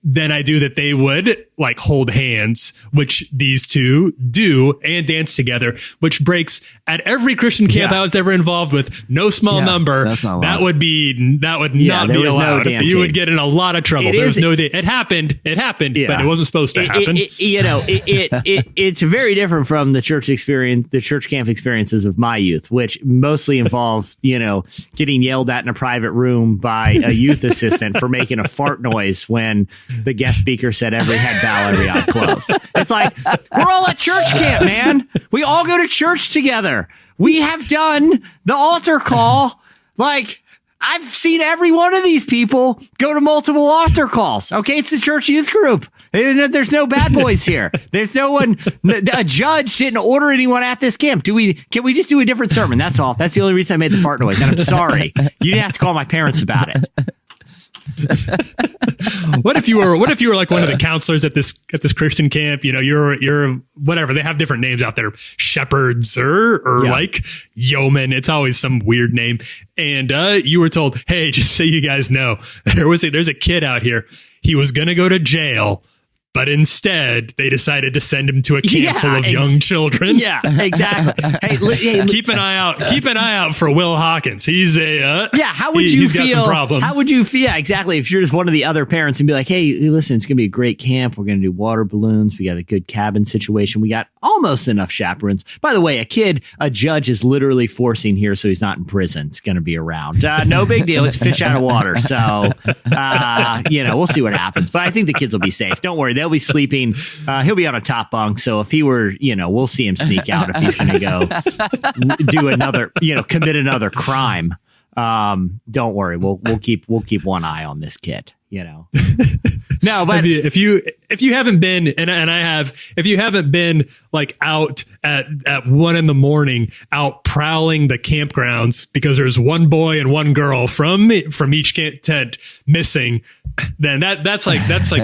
than I do that they would like hold hands, which these two do, and dance together, which breaks at every Christian camp I was ever involved with. No small number. That would not be allowed. You would get in a lot of trouble. It happened, but it wasn't supposed to happen. It's very different from the church experience, the church camp experiences of my youth, which mostly involve, getting yelled at in a private room by a youth assistant for making a fart noise when the guest speaker said every head bow, every eye closed. It's like, we're all at church camp, man. We all go to church together. We have done the altar call. Like, I've seen every one of these people go to multiple altar calls. Okay, it's the church youth group. There's no bad boys here. There's no one. A judge didn't order anyone at this camp. Can we just do a different sermon? That's all. That's the only reason I made the fart noise. And I'm sorry. You didn't have to call my parents about it. What if you were like one of the counselors at this Christian camp? You're whatever. They have different names out there, shepherds or like yeomen. It's always some weird name. And you were told, hey, just so you guys know, there's a kid out here. He was gonna go to jail, but instead they decided to send him to a camp full of young children. Yeah, exactly. Hey, keep an eye out for Will Hawkins. He's how would you feel? Got some problems. How would you feel? Yeah, exactly. If you're just one of the other parents and be like, hey, listen, it's gonna be a great camp. We're gonna do water balloons. We got a good cabin situation. We got almost enough chaperones. By the way, a judge is literally forcing here, so he's not in prison. It's gonna be around. No big deal. It's fish out of water. So we'll see what happens. But I think the kids will be safe. Don't worry. They'll be sleeping. He'll be on a top bunk. So if he were, we'll see him sneak out if he's going to go do another, commit another crime. Don't worry. We'll keep one eye on this kid. No, but if you haven't been, and I have, if you haven't been like out at 1 a.m, out prowling the campgrounds because there's one boy and one girl from each tent missing, then that's like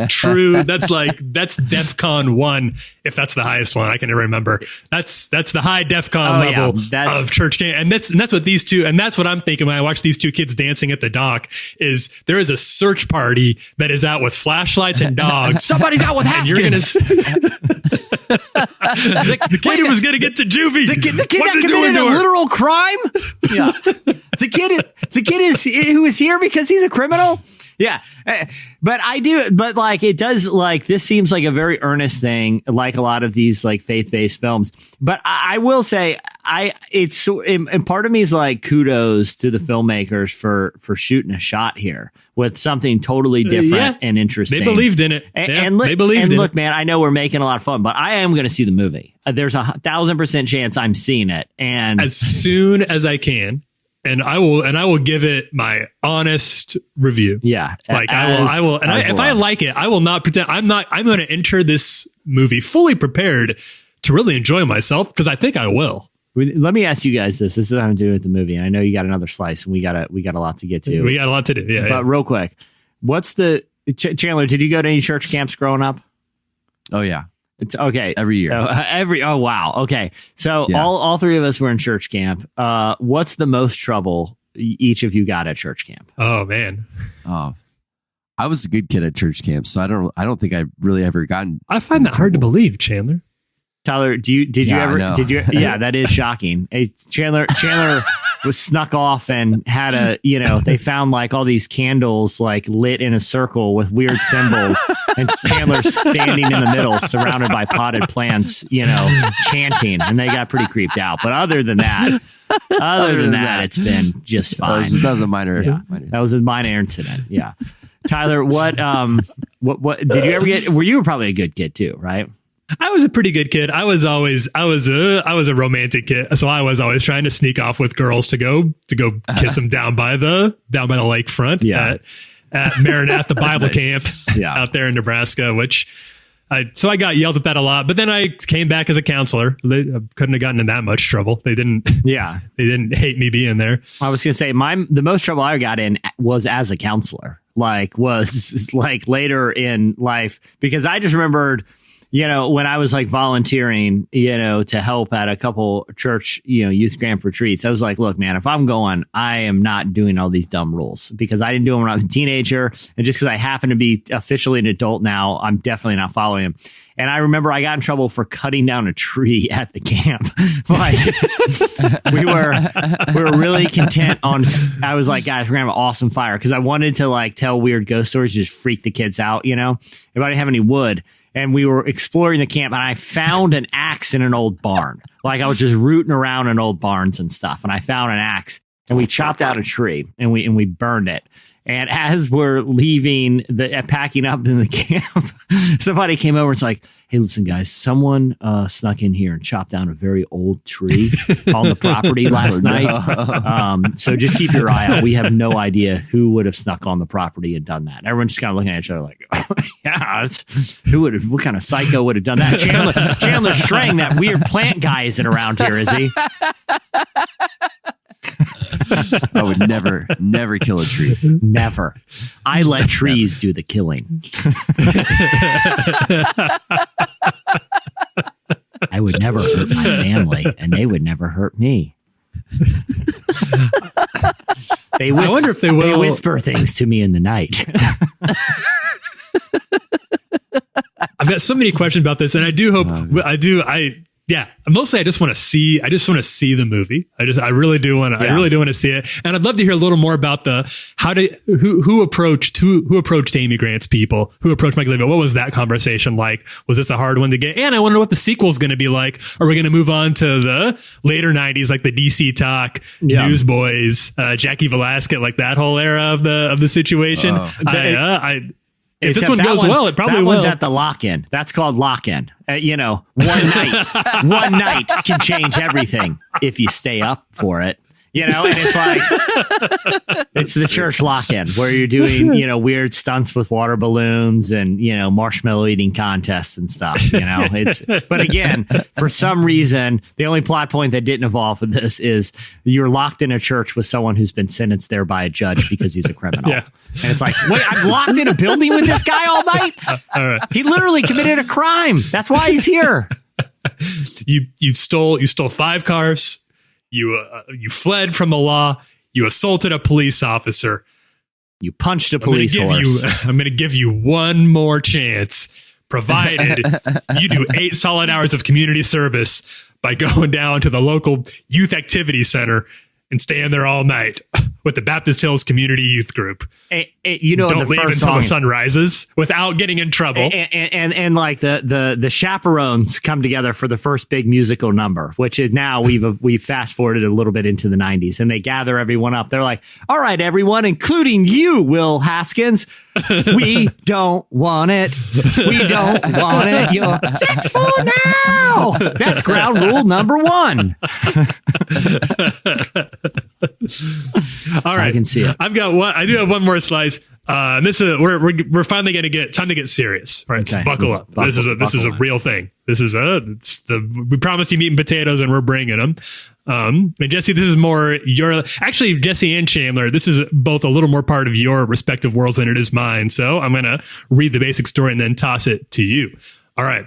true. That's DEFCON 1. If that's the highest one I can remember, that's the high DEFCON level of church camp. And that's what these two, and that's what I'm thinking when I watch these two kids dancing at the dock, is there is a search party that is out with flashlights and dogs. Somebody's out with Haskins. The kid who was going to get to juvie. The kid that committed a literal crime. Yeah. The kid who is here because he's a criminal. Yeah. But it does, like, this seems like a very earnest thing, like a lot of these like faith-based films. But I will say, and part of me is like, kudos to the filmmakers for shooting a shot here with something totally different and interesting. They believed in it. Look, man, I know we're making a lot of fun, but I am going to see the movie. There's 1,000% chance I'm seeing it, and as soon as I can. And I will give it my honest review. Yeah. Like I will. And if I like it, I will not pretend I'm going to enter this movie fully prepared to really enjoy myself, because I think I will. Let me ask you guys this. This is what I'm doing with the movie. And I know you got another slice, and we got a lot to get to. We got a lot to do. Yeah. But real quick, Chandler, did you go to any church camps growing up? Oh yeah. It's okay. Every year. Oh wow. Okay. So all three of us were in church camp. What's the most trouble each of you got at church camp? Oh man. Oh, I was a good kid at church camp, so I don't think I really ever gotten. I find that hard to believe, Chandler. Tyler, did you ever? Yeah, that is shocking. Hey, Chandler was snuck off and had they found like all these candles like lit in a circle with weird symbols, and Chandler's standing in the middle, surrounded by potted plants, chanting, and they got pretty creeped out. But other than that, it's been just fine. That was a minor. Yeah, that was a minor incident. Yeah, Tyler, what did you ever get? You were probably a good kid too, right? I was a pretty good kid. I was a romantic kid, so I was always trying to sneak off with girls to go kiss them down by the lakefront at Maranatha Bible Camp out there in Nebraska. So I got yelled at that a lot, but then I came back as a counselor. I couldn't have gotten in that much trouble. They didn't hate me being there. I was gonna say the most trouble I got in was as a counselor. Was later in life, because I just remembered. When I was like volunteering, to help at a couple church, youth camp retreats, I was like, look, man, if I'm going, I am not doing all these dumb rules, because I didn't do them when I was a teenager. And just because I happen to be officially an adult now, I'm definitely not following them. And I remember I got in trouble for cutting down a tree at the camp. we were really content on, I was like, guys, we're gonna have an awesome fire. Cause I wanted to tell weird ghost stories, just freak the kids out, If I didn't have any wood. And we were exploring the camp, and I found an axe in an old barn. I was just rooting around in old barns and stuff, and I found an axe, and we chopped out a tree, and we burned it. And as we're leaving, packing up in the camp, somebody came over and was like, hey, listen, guys, someone snuck in here and chopped down a very old tree on the property last night. So just keep your eye out. We have no idea who would have snuck on the property and done that. And everyone's just kind of looking at each other like, oh, yeah, what kind of psycho would have done that? Chandler Strang, that weird plant guy, isn't around here, is he? I would never kill a tree. Never. I let trees do the killing. I would never hurt my family, and they would never hurt me. I wonder if they will. They whisper things to me in the night. I've got so many questions about this, and I do hope mostly I just want to see the movie. I really do want to see it. And I'd love to hear a little more about who approached Amy Grant's people, who approached Michael Levy. What was that conversation like? Was this a hard one to get? And I wonder what the sequel's going to be like. Are we going to move on to the later 90s, like the DC Talk, Newsboys, Jackie Velasquez, like that whole era of the situation? If this one goes well, it probably will. That one's at the lock-in. That's called lock-in. One night can change everything if you stay up for it. And it's like, it's the church lock-in where you're doing, weird stunts with water balloons and, marshmallow eating contests and stuff, but again, for some reason, the only plot point that didn't evolve with this is you're locked in a church with someone who's been sentenced there by a judge because he's a criminal. Yeah. And it's like, wait, I'm locked in a building with this guy all night? All right. He literally committed a crime. That's why he's here. You stole 5 cars. You fled from the law. You assaulted a police officer. You punched a police horse. I'm going to give you one more chance, provided you do 8 solid hours of community service by going down to the local youth activity center and staying there all night with the Baptist Hills Community Youth Group. Don't leave until the sun rises without getting in trouble. And like the chaperones come together for the first big musical number, which is now we've fast forwarded a little bit into the 90s, and they gather everyone up. They're like, all right, everyone, including you, Will Haskins, we don't want it. We don't want it. You're 6'4" now. That's ground rule number 1. All right, I can see it. I do have one more slice. This is we're finally going to get time to get serious. All right, okay. So buckle up. This is a real thing. This is we promised you meat and potatoes, and we're bringing them. And Jesse, this is more actually Jesse and Chandler. This is both a little more part of your respective worlds than it is mine. So I'm going to read the basic story and then toss it to you. All right,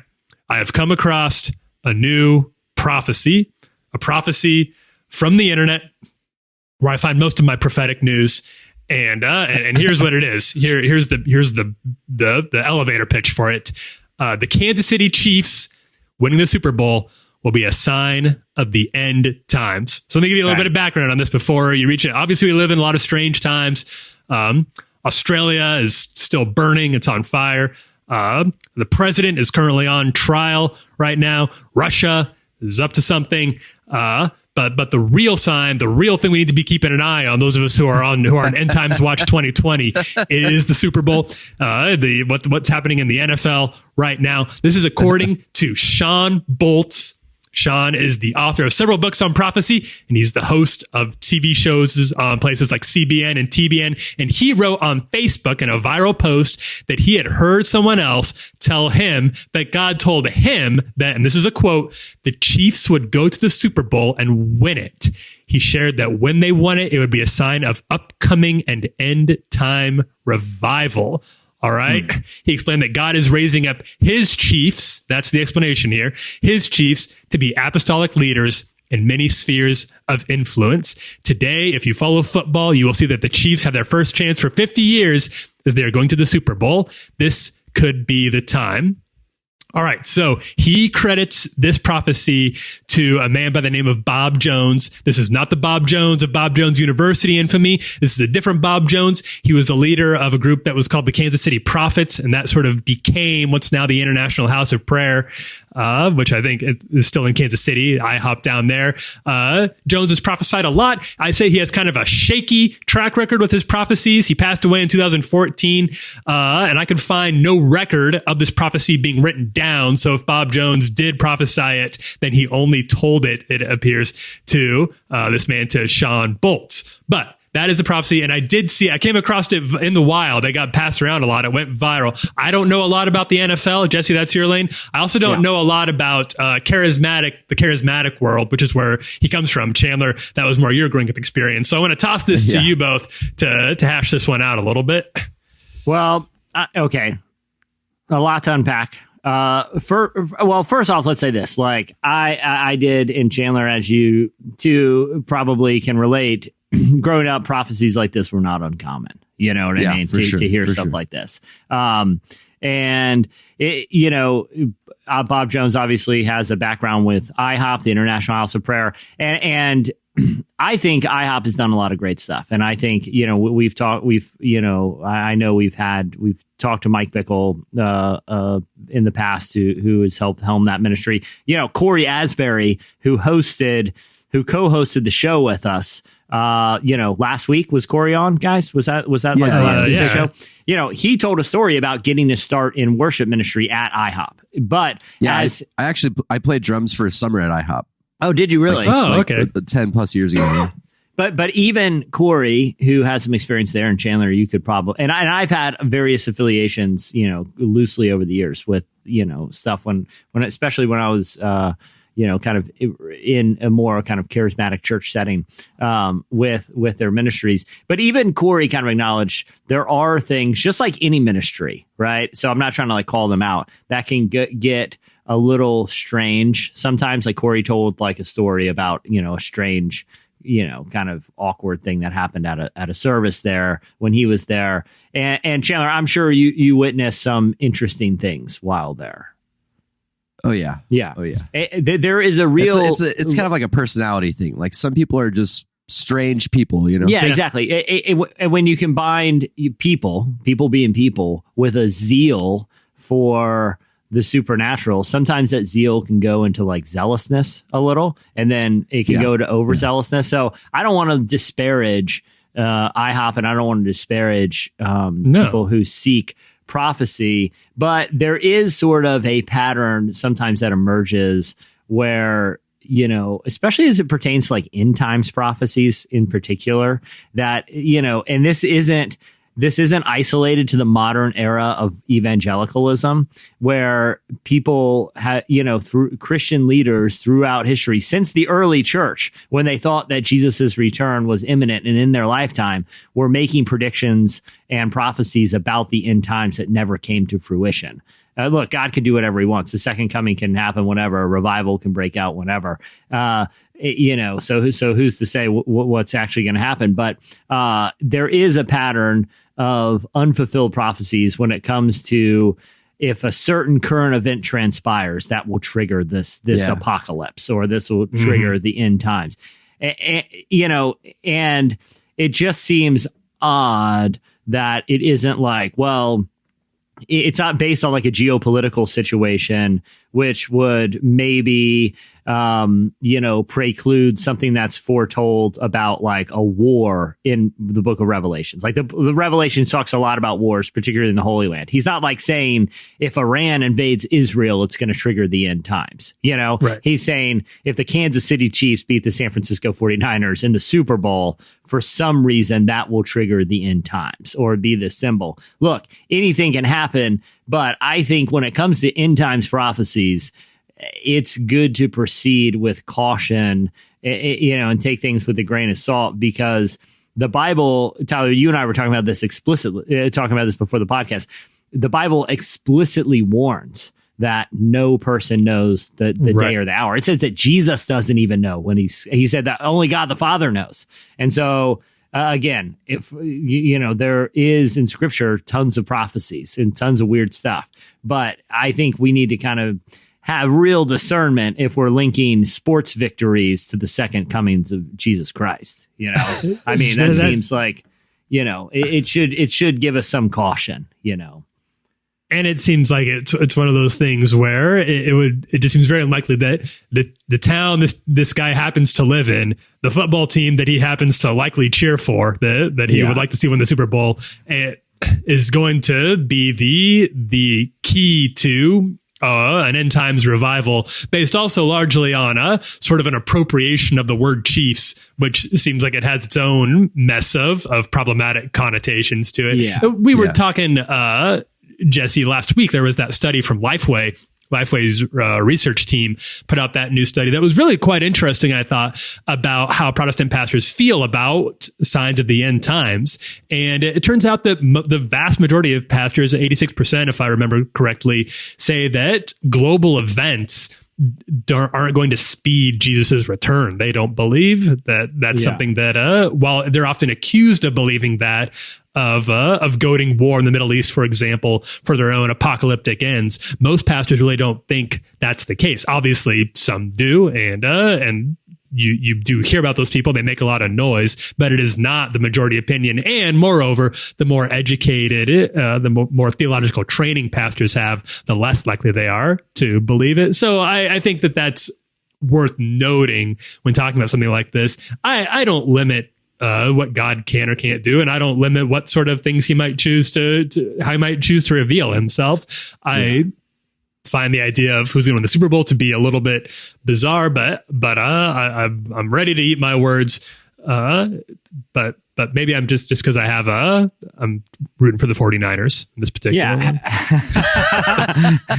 I have come across a new prophecy, a prophecy from the internet. where I find most of my prophetic news. And here's what it is. Here's the elevator pitch for it. The Kansas City Chiefs winning the Super Bowl will be a sign of the end times. So let me give you a little bit of background on this before you reach it. Obviously, we live in a lot of strange times. Australia is still burning. It's on fire. The president is currently on trial right now. Russia is up to something. But the real sign, the real thing we need to be keeping an eye on, those of us who are on End Times Watch 2020, is the Super Bowl. What's happening in the NFL right now. This is according to Sean Boltz. Sean is the author of several books on prophecy, and he's the host of TV shows on places like CBN and TBN. And he wrote on Facebook in a viral post that he had heard someone else tell him that God told him that, and this is a quote, the Chiefs would go to the Super Bowl and win it. He shared that when they won it, it would be a sign of upcoming and end time revival. All right. He explained that God is raising up his chiefs. That's the explanation here. His chiefs to be apostolic leaders in many spheres of influence. Today, if you follow football, you will see that the Chiefs have their first chance for 50 years as they are going to the Super Bowl. This could be the time. All right, so he credits this prophecy to a man by the name of Bob Jones. This is not the Bob Jones of Bob Jones University infamy. This is a different Bob Jones. He was the leader of a group that was called the Kansas City Prophets, and that sort of became what's now the International House of Prayer, which I think is still in Kansas City. I hopped down there. Jones has prophesied a lot. I say he has kind of a shaky track record with his prophecies. He passed away in 2014, and I could find no record of this prophecy being written down. So if Bob Jones did prophesy it, then he only told it appears, to this man, to Sean Boltz. But that is the prophecy. And I came across it in the wild. It got passed around a lot. It went viral. I don't know a lot about the NFL. Jesse, that's your lane. I also don't know a lot about the charismatic world, which is where he comes from. Chandler, that was more your growing up experience. So I want to toss this to you both to hash this one out a little bit. Well, okay. A lot to unpack. First off, let's say this. Like I did, in Chandler, as you two probably can relate, growing up, prophecies like this were not uncommon. You know what I mean? To hear stuff like this. And it, Bob Jones obviously has a background with IHOP, the International House of Prayer, and I think IHOP has done a lot of great stuff. And I think, we've talked to Mike Bickle in the past who has helped helm that ministry. Corey Asbury, who co-hosted the show with us. Last week, was Corey on, guys? Was that last week's show? He told a story about getting to start in worship ministry at IHOP. But I played drums for a summer at IHOP. Oh, did you really? Okay. 10 plus years ago. But even Corey, who has some experience there, and Chandler, you could probably, and I've had various affiliations, loosely over the years with, stuff when especially when I was, kind of in a more kind of charismatic church setting, with their ministries. But even Corey kind of acknowledged there are things, just like any ministry, right? So I'm not trying to call them out, that can get a little strange sometimes. Like Corey told a story about, a strange, kind of awkward thing that happened at a service there when he was there. And Chandler, I'm sure you witnessed some interesting things while there. Oh yeah. Yeah. Oh yeah. There is a real, it's kind of like a personality thing. Like some people are just strange people, Yeah, exactly. When you combine people being people with a zeal for the supernatural, sometimes that zeal can go into zealousness a little, and then it can go to overzealousness. So I don't want to disparage IHOP, and I don't want to disparage people who seek prophecy, but there is sort of a pattern sometimes that emerges where, especially as it pertains to end times prophecies in particular, that, and this isn't isolated to the modern era of evangelicalism, where people have, through Christian leaders throughout history, since the early church, when they thought that Jesus's return was imminent and in their lifetime, were making predictions and prophecies about the end times that never came to fruition. Look, God can do whatever he wants. The second coming can happen whenever. A revival can break out whenever. So who's to say what's actually going to happen? But there is a pattern of unfulfilled prophecies when it comes to if a certain current event transpires, that will trigger this apocalypse, or this will trigger the end times. And it just seems odd that it isn't like, well, it's not based on like a geopolitical situation, which would maybe, preclude something that's foretold about like a war in the book of Revelations. Like the Revelation talks a lot about wars, particularly in the Holy Land. He's not like saying if Iran invades Israel, it's going to trigger the end times. Right. He's saying if the Kansas City Chiefs beat the San Francisco 49ers in the Super Bowl, for some reason that will trigger the end times or be the symbol. Look, anything can happen, but I think when it comes to end times prophecies, it's good to proceed with caution, and take things with a grain of salt, because the Bible, Tyler, you and I were talking about this explicitly, before the podcast. The Bible explicitly warns that no person knows the day or the hour. It says that Jesus doesn't even know when he said that only God the Father knows. And so, again, if there is in Scripture tons of prophecies and tons of weird stuff, but I think we need to kind of have real discernment if we're linking sports victories to the second comings of Jesus Christ. I mean, that seems like, it should give us some caution, And it seems like it's one of those things where it just seems very unlikely that the town this guy happens to live in, the football team that he happens to likely cheer for, that he would like to see win the Super Bowl, is going to be the key to an end times revival, based also largely on a sort of an appropriation of the word Chiefs, which seems like it has its own mess of problematic connotations to it. Yeah. We were talking, Jesse, last week. There was that study from Lifeway's research team put out that new study that was really quite interesting, I thought, about how Protestant pastors feel about signs of the end times. And it turns out that the vast majority of pastors, 86%, if I remember correctly, say that global events aren't going to speed Jesus's return. They don't believe that's something that, while they're often accused of believing that, of goading war in the Middle East, for example, for their own apocalyptic ends, most pastors really don't think that's the case. Obviously, some do, and you do hear about those people. They make a lot of noise, but it is not the majority opinion. And moreover, the more educated, the more theological training pastors have, the less likely they are to believe it. So I think that worth noting when talking about something like this. I don't limit what God can or can't do, and I don't limit what sort of things he might choose how he might choose to reveal himself. I find the idea of who's going to win the Super Bowl to be a little bit bizarre, but I'm ready to eat my words. But maybe I'm just because I have I'm rooting for the 49ers in this particular one.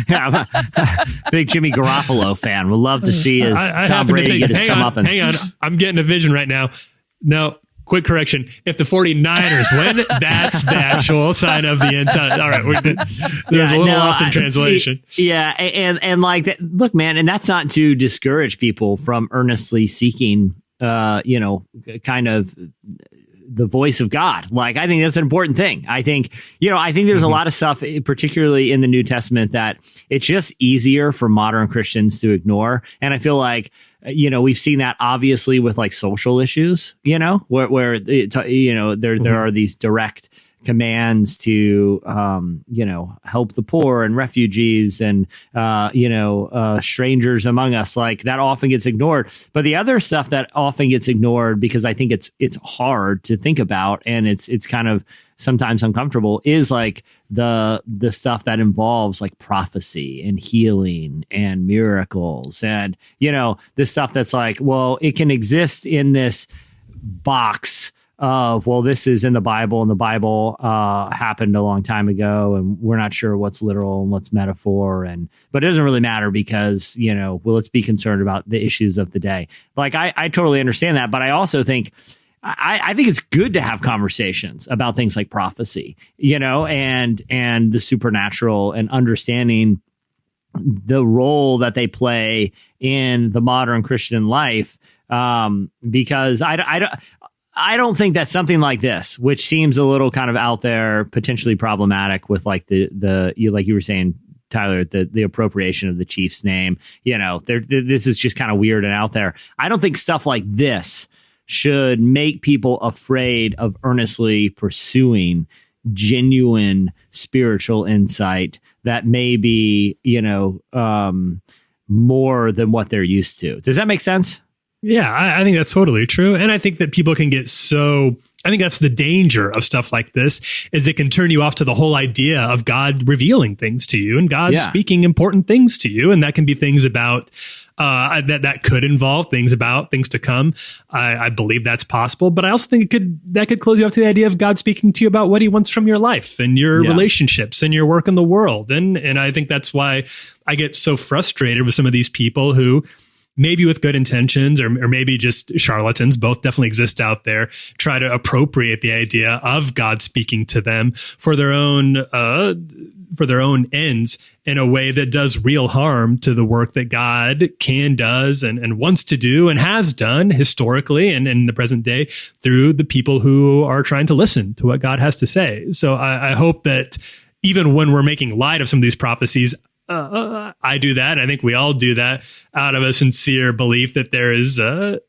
I'm a big Jimmy Garoppolo fan. Would love to see his Tom Brady get his comeuppance. Hang on, I'm getting a vision right now. No. Quick correction. If the 49ers win, that's the actual sign of the end time. All right. There's a little lost in translation. And like that, look, man, and that's not to discourage people from earnestly seeking, kind of the voice of God. Like, I think that's an important thing. I think there's a lot of stuff, particularly in the New Testament, that it's just easier for modern Christians to ignore. And I feel like, we've seen that obviously with like social issues, where there are these direct commands to, help the poor and refugees and, strangers among us. Like, that often gets ignored. But the other stuff that often gets ignored, because I think it's hard to think about, and it's kind of sometimes uncomfortable, is like the stuff that involves like prophecy and healing and miracles, and this stuff that's like, well, it can exist in this box of, well, this is in the Bible, and the Bible happened a long time ago, and we're not sure what's literal and what's metaphor, but it doesn't really matter because let's be concerned about the issues of the day. Like, I totally understand that, but I also think I think it's good to have conversations about things like prophecy, and the supernatural, and understanding the role that they play in the modern Christian life. Because I don't think that something like this, which seems a little kind of out there, potentially problematic with like like you were saying, Tyler, the appropriation of the chief's name, this is just kind of weird and out there. I don't think stuff like this should make people afraid of earnestly pursuing genuine spiritual insight that may be, more than what they're used to. Does that make sense? Yeah, I think that's totally true. And I think that people can get I think that's the danger of stuff like this, is it can turn you off to the whole idea of God revealing things to you and God speaking important things to you. And that can be things about that could involve things about things to come. I believe that's possible, but I also think that could close you off to the idea of God speaking to you about what he wants from your life and your relationships and your work in the world. And I think that's why I get so frustrated with some of these people who, maybe with good intentions or maybe just charlatans, both definitely exist out there, try to appropriate the idea of God speaking to them for their own ends in a way that does real harm to the work that God does and wants to do and has done historically and in the present day through the people who are trying to listen to what God has to say. So I hope that even when we're making light of some of these prophecies, I do that. I think we all do that out of a sincere belief that there is that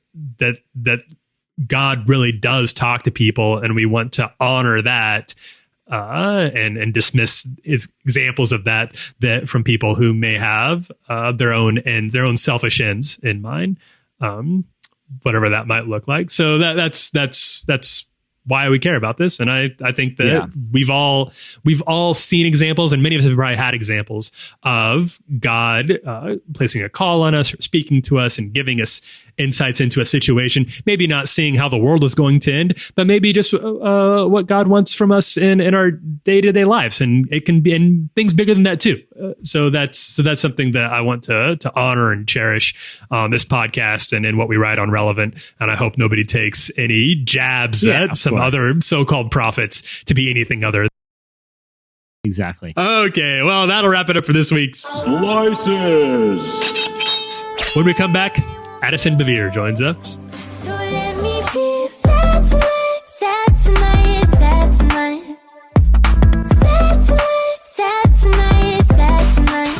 God really does talk to people, and we want to honor that and dismiss examples of that from people who may have their own selfish ends in mind, whatever that might look like. So that's why we care about this. And I think that we've all seen examples, and many of us have probably had examples of God placing a call on us or speaking to us and giving us insights into a situation, maybe not seeing how the world is going to end, but maybe just what God wants from us in our day-to-day lives. And it can be in things bigger than that too. So that's something that I want to honor and cherish on this podcast and in what we write on Relevant. And I hope nobody takes any jabs at some other so-called prophets to be anything other. Exactly. Okay, well, that'll wrap it up for this week's Slices. When we come back, Addison Bevere joins us. So let me be sad tonight, sad tonight, sad tonight. Sad tonight, sad tonight, sad tonight.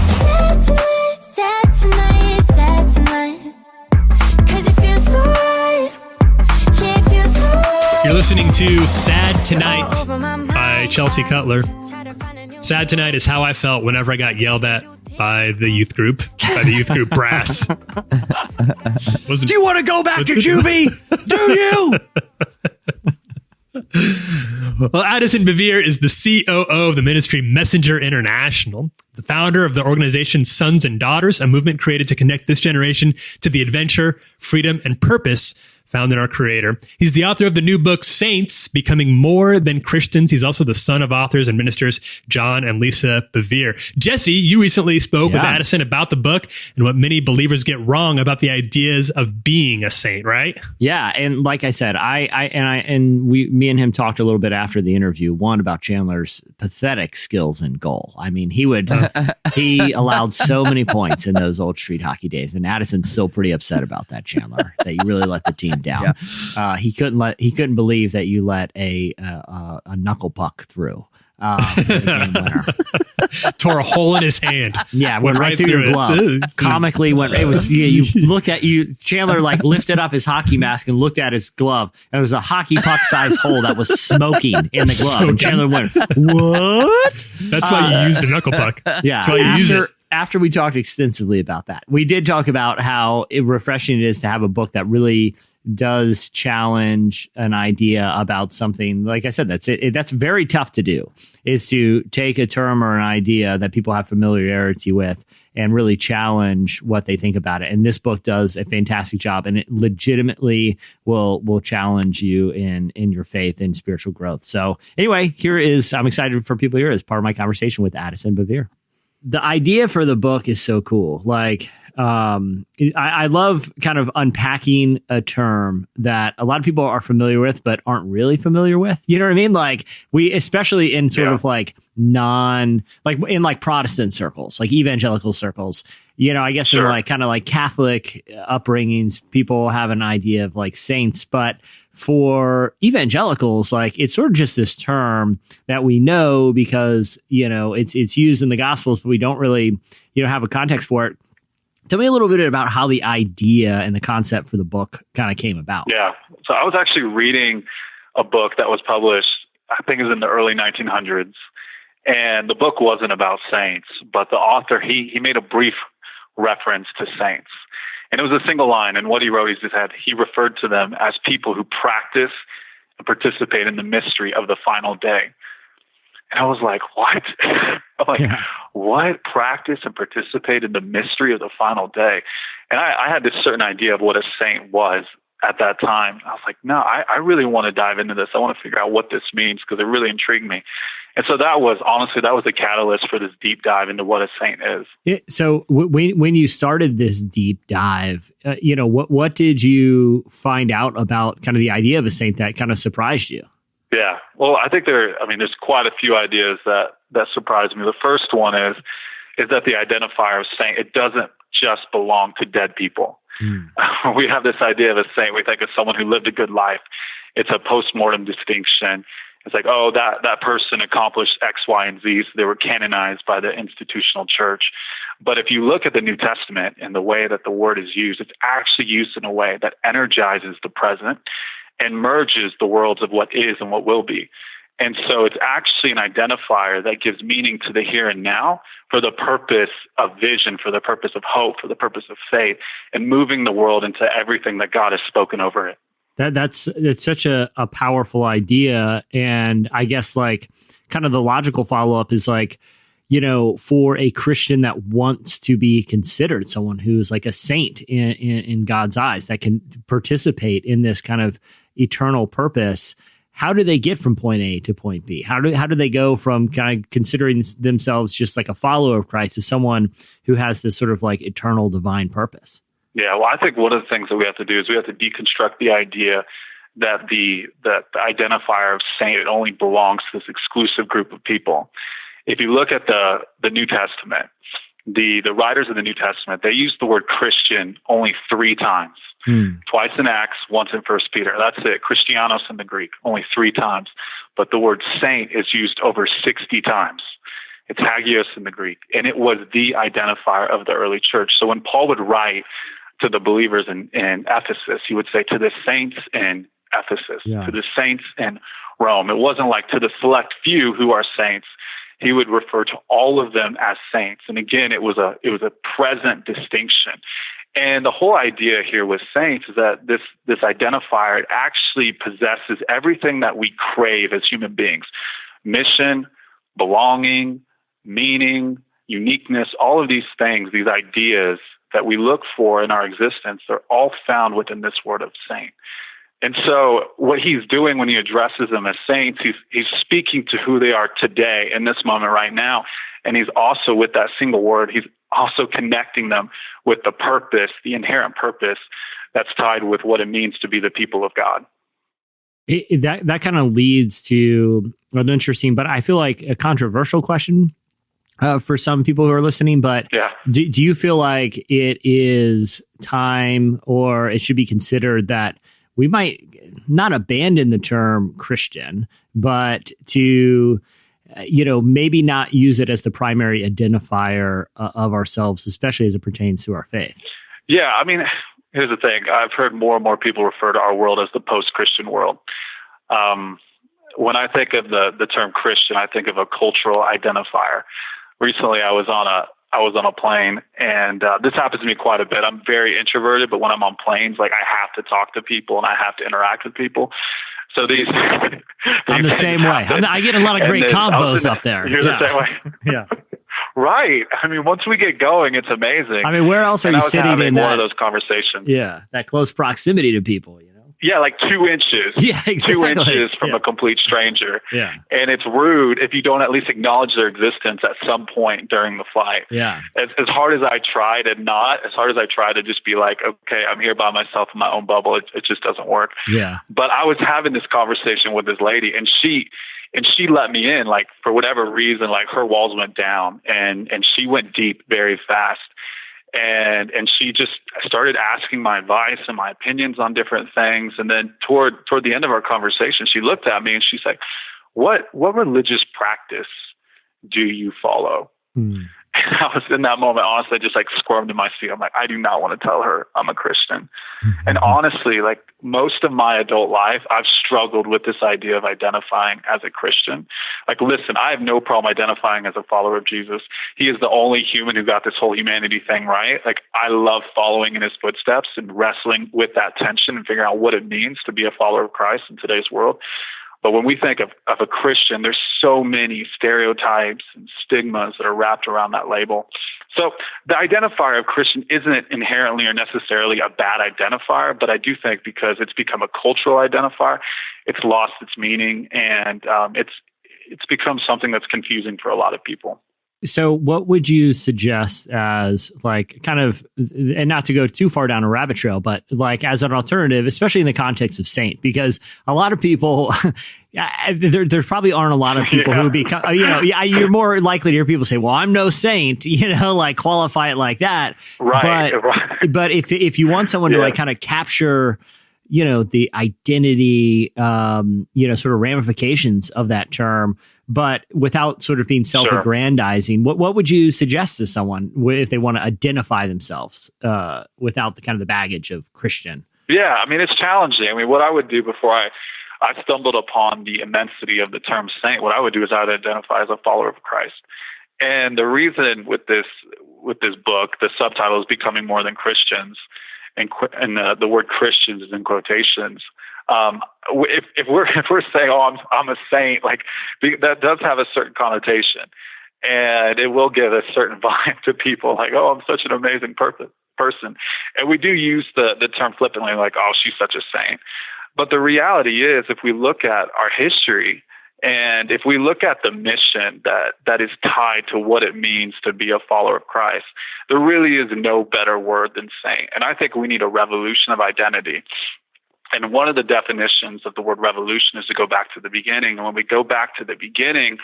Sad tonight, sad tonight, sad tonight. 'Cause it feels so right. Yeah, it feels so right. You're listening to Sad Tonight by Chelsea Cutler. Sad Tonight is how I felt whenever I got yelled at by the youth group brass. Do you want to go back to juvie? Do you? Well, Addison Bevere is the COO of the ministry Messenger International. The founder of the organization Sons and Daughters, a movement created to connect this generation to the adventure, freedom, and purpose found in our Creator. He's the author of the new book, Saints, Becoming More Than Christians. He's also the son of authors and ministers John and Lisa Bevere. Jesse, you recently spoke with Addison about the book and what many believers get wrong about the ideas of being a saint, right? Yeah, and like I said, me and him talked a little bit after the interview. One, about Chandler's pathetic skills in goal. I mean, he allowed so many points in those old street hockey days, and Addison's still pretty upset about that, Chandler, that you really let the team down. Yeah. He couldn't believe that you let a knuckle puck through. Tore a hole in his hand. Yeah, went right through your glove. Comically went. It was. Yeah, you looked at you. Chandler like lifted up his hockey mask and looked at his glove. And it was a hockey puck sized hole that was smoking in the glove. And Chandler went, "What?" That's why you used a knuckle puck. Yeah. That's why you used it. After we talked extensively about that, we did talk about how refreshing it is to have a book that really does challenge an idea about something. Like I said, that's very tough to do, is to take a term or an idea that people have familiarity with and really challenge what they think about it. And this book does a fantastic job, and it legitimately will challenge you in your faith and spiritual growth. So anyway, I'm excited for people here as part of my conversation with Addison Bevere. The idea for the book is so cool. Like, I love kind of unpacking a term that a lot of people are familiar with, but aren't really familiar with. You know what I mean? Like we, especially in sort of like in like Protestant circles, like evangelical circles, you know, I guess in like kind of like Catholic upbringings, people have an idea of like saints, but for evangelicals, like it's sort of just this term that we know because, you know, it's used in the Gospels, but we don't really, you know, have a context for it. Tell me a little bit about how the idea and the concept for the book kind of came about. Yeah. So I was actually reading a book that was published, I think it was in the early 1900s. And the book wasn't about saints, but the author, he made a brief reference to saints. And it was a single line. And what he wrote, he referred to them as people who practice and participate in the mystery of the final day. And I was like, what? I'm like, what? Practice and participate in the mystery of the final day? And I had this certain idea of what a saint was at that time. I was like, no, I really want to dive into this. I want to figure out what this means because it really intrigued me. And so that was the catalyst for this deep dive into what a saint is. So when you started this deep dive, you know, what did you find out about kind of the idea of a saint that kind of surprised you? Yeah. Well, I think there's quite a few ideas that surprised me. The first one is that the identifier of saint, it doesn't just belong to dead people. We have this idea of a saint. We think of someone who lived a good life. It's a post-mortem distinction. It's like, oh, that person accomplished X, Y, and Z, so they were canonized by the institutional church. But if you look at the New Testament and the way that the word is used, it's actually used in a way that energizes the present and merges the worlds of what is and what will be. And so it's actually an identifier that gives meaning to the here and now for the purpose of vision, for the purpose of hope, for the purpose of faith, and moving the world into everything that God has spoken over it. It's such a powerful idea. And I guess like kind of the logical follow-up is like, you know, for a Christian that wants to be considered someone who's like a saint in God's eyes that can participate in this kind of eternal purpose, how do they get from point A to point B? How do they go from kind of considering themselves just like a follower of Christ to someone who has this sort of like eternal divine purpose? Yeah, well, I think one of the things that we have to do is we have to deconstruct the idea that the identifier of saint, it only belongs to this exclusive group of people. If you look at the New Testament, the writers of the New Testament, they use the word Christian only 3 times. Twice in Acts, once in 1 Peter. That's it. Christianos in the Greek, only 3 times. But the word saint is used over 60 times. It's hagios in the Greek. And it was the identifier of the early church. So when Paul would write to the believers in Ephesus, he would say to the saints in Ephesus, to the saints in Rome. It wasn't like to the select few who are saints. He would refer to all of them as saints. And again, it was a present distinction. And the whole idea here with saints is that this identifier, it actually possesses everything that we crave as human beings: mission, belonging, meaning, uniqueness, all of these things, these ideas that we look for in our existence, they're all found within this word of saint. And so what he's doing when he addresses them as saints, he's speaking to who they are today in this moment right now. And he's also, with that single word, he's also connecting them with the purpose, the inherent purpose that's tied with what it means to be the people of God. That kind of leads to an interesting, but I feel like a controversial question for some people who are listening. But do you feel like it is time, or it should be considered that we might not abandon the term Christian, but to, you know, maybe not use it as the primary identifier of ourselves, especially as it pertains to our faith? Yeah, I mean, here's the thing. I've heard more and more people refer to our world as the post-Christian world. When I think of the term Christian, I think of a cultural identifier. Recently, I was on a plane, and this happens to me quite a bit. I'm very introverted, but when I'm on planes, like, I have to talk to people and I have to interact with people. So these I'm the same way. I get a lot of great combos up there. You're the same way. Yeah. Right. I mean, once we get going, it's amazing. I mean, where else are you sitting in one of those conversations? Yeah, that close proximity to people, you know? Yeah, like 2 inches. Yeah, exactly. 2 inches from a complete stranger. Yeah. And it's rude if you don't at least acknowledge their existence at some point during the flight. Yeah. As hard as I try to just be like, okay, I'm here by myself in my own bubble, it just doesn't work. Yeah. But I was having this conversation with this lady, and she let me in, like, for whatever reason, like her walls went down and she went deep very fast. And she just started asking my advice and my opinions on different things. And then toward the end of our conversation, she looked at me and she's like, what religious practice do you follow? And I was in that moment, honestly, I just like squirmed in my seat. I'm like, I do not want to tell her I'm a Christian. And honestly, like most of my adult life, I've struggled with this idea of identifying as a Christian. Like, listen, I have no problem identifying as a follower of Jesus. He is the only human who got this whole humanity thing right. Like, I love following in his footsteps and wrestling with that tension and figuring out what it means to be a follower of Christ in today's world. But when we think of a Christian, there's so many stereotypes and stigmas that are wrapped around that label. So the identifier of Christian isn't inherently or necessarily a bad identifier, but I do think because it's become a cultural identifier, it's lost its meaning, and it's become something that's confusing for a lot of people. So what would you suggest as like kind of, and not to go too far down a rabbit trail, but like as an alternative, especially in the context of saint, because a lot of people, there probably aren't a lot of people who become, you're more likely to hear people say, well, I'm no saint, like qualify it like that. Right. But if you want someone to like kind of capture, the identity, sort of ramifications of that term, but without sort of being self-aggrandizing, what would you suggest to someone if they want to identify themselves without the kind of the baggage of Christian? Yeah, I mean, it's challenging. I mean, what I would do before I stumbled upon the immensity of the term saint, what I would do is I would identify as a follower of Christ. And the reason with this book, the subtitle is Becoming More Than Christians, and the word Christians is in quotations. If we're saying, oh, I'm a saint, like that does have a certain connotation, and it will give a certain vibe to people, like, oh, I'm such an amazing person. And we do use the term flippantly, like, oh, she's such a saint. But the reality is, if we look at our history, and if we look at the mission that is tied to what it means to be a follower of Christ, there really is no better word than saint. And I think we need a revolution of identity. And one of the definitions of the word revolution is to go back to the beginning. And when we go back to the beginning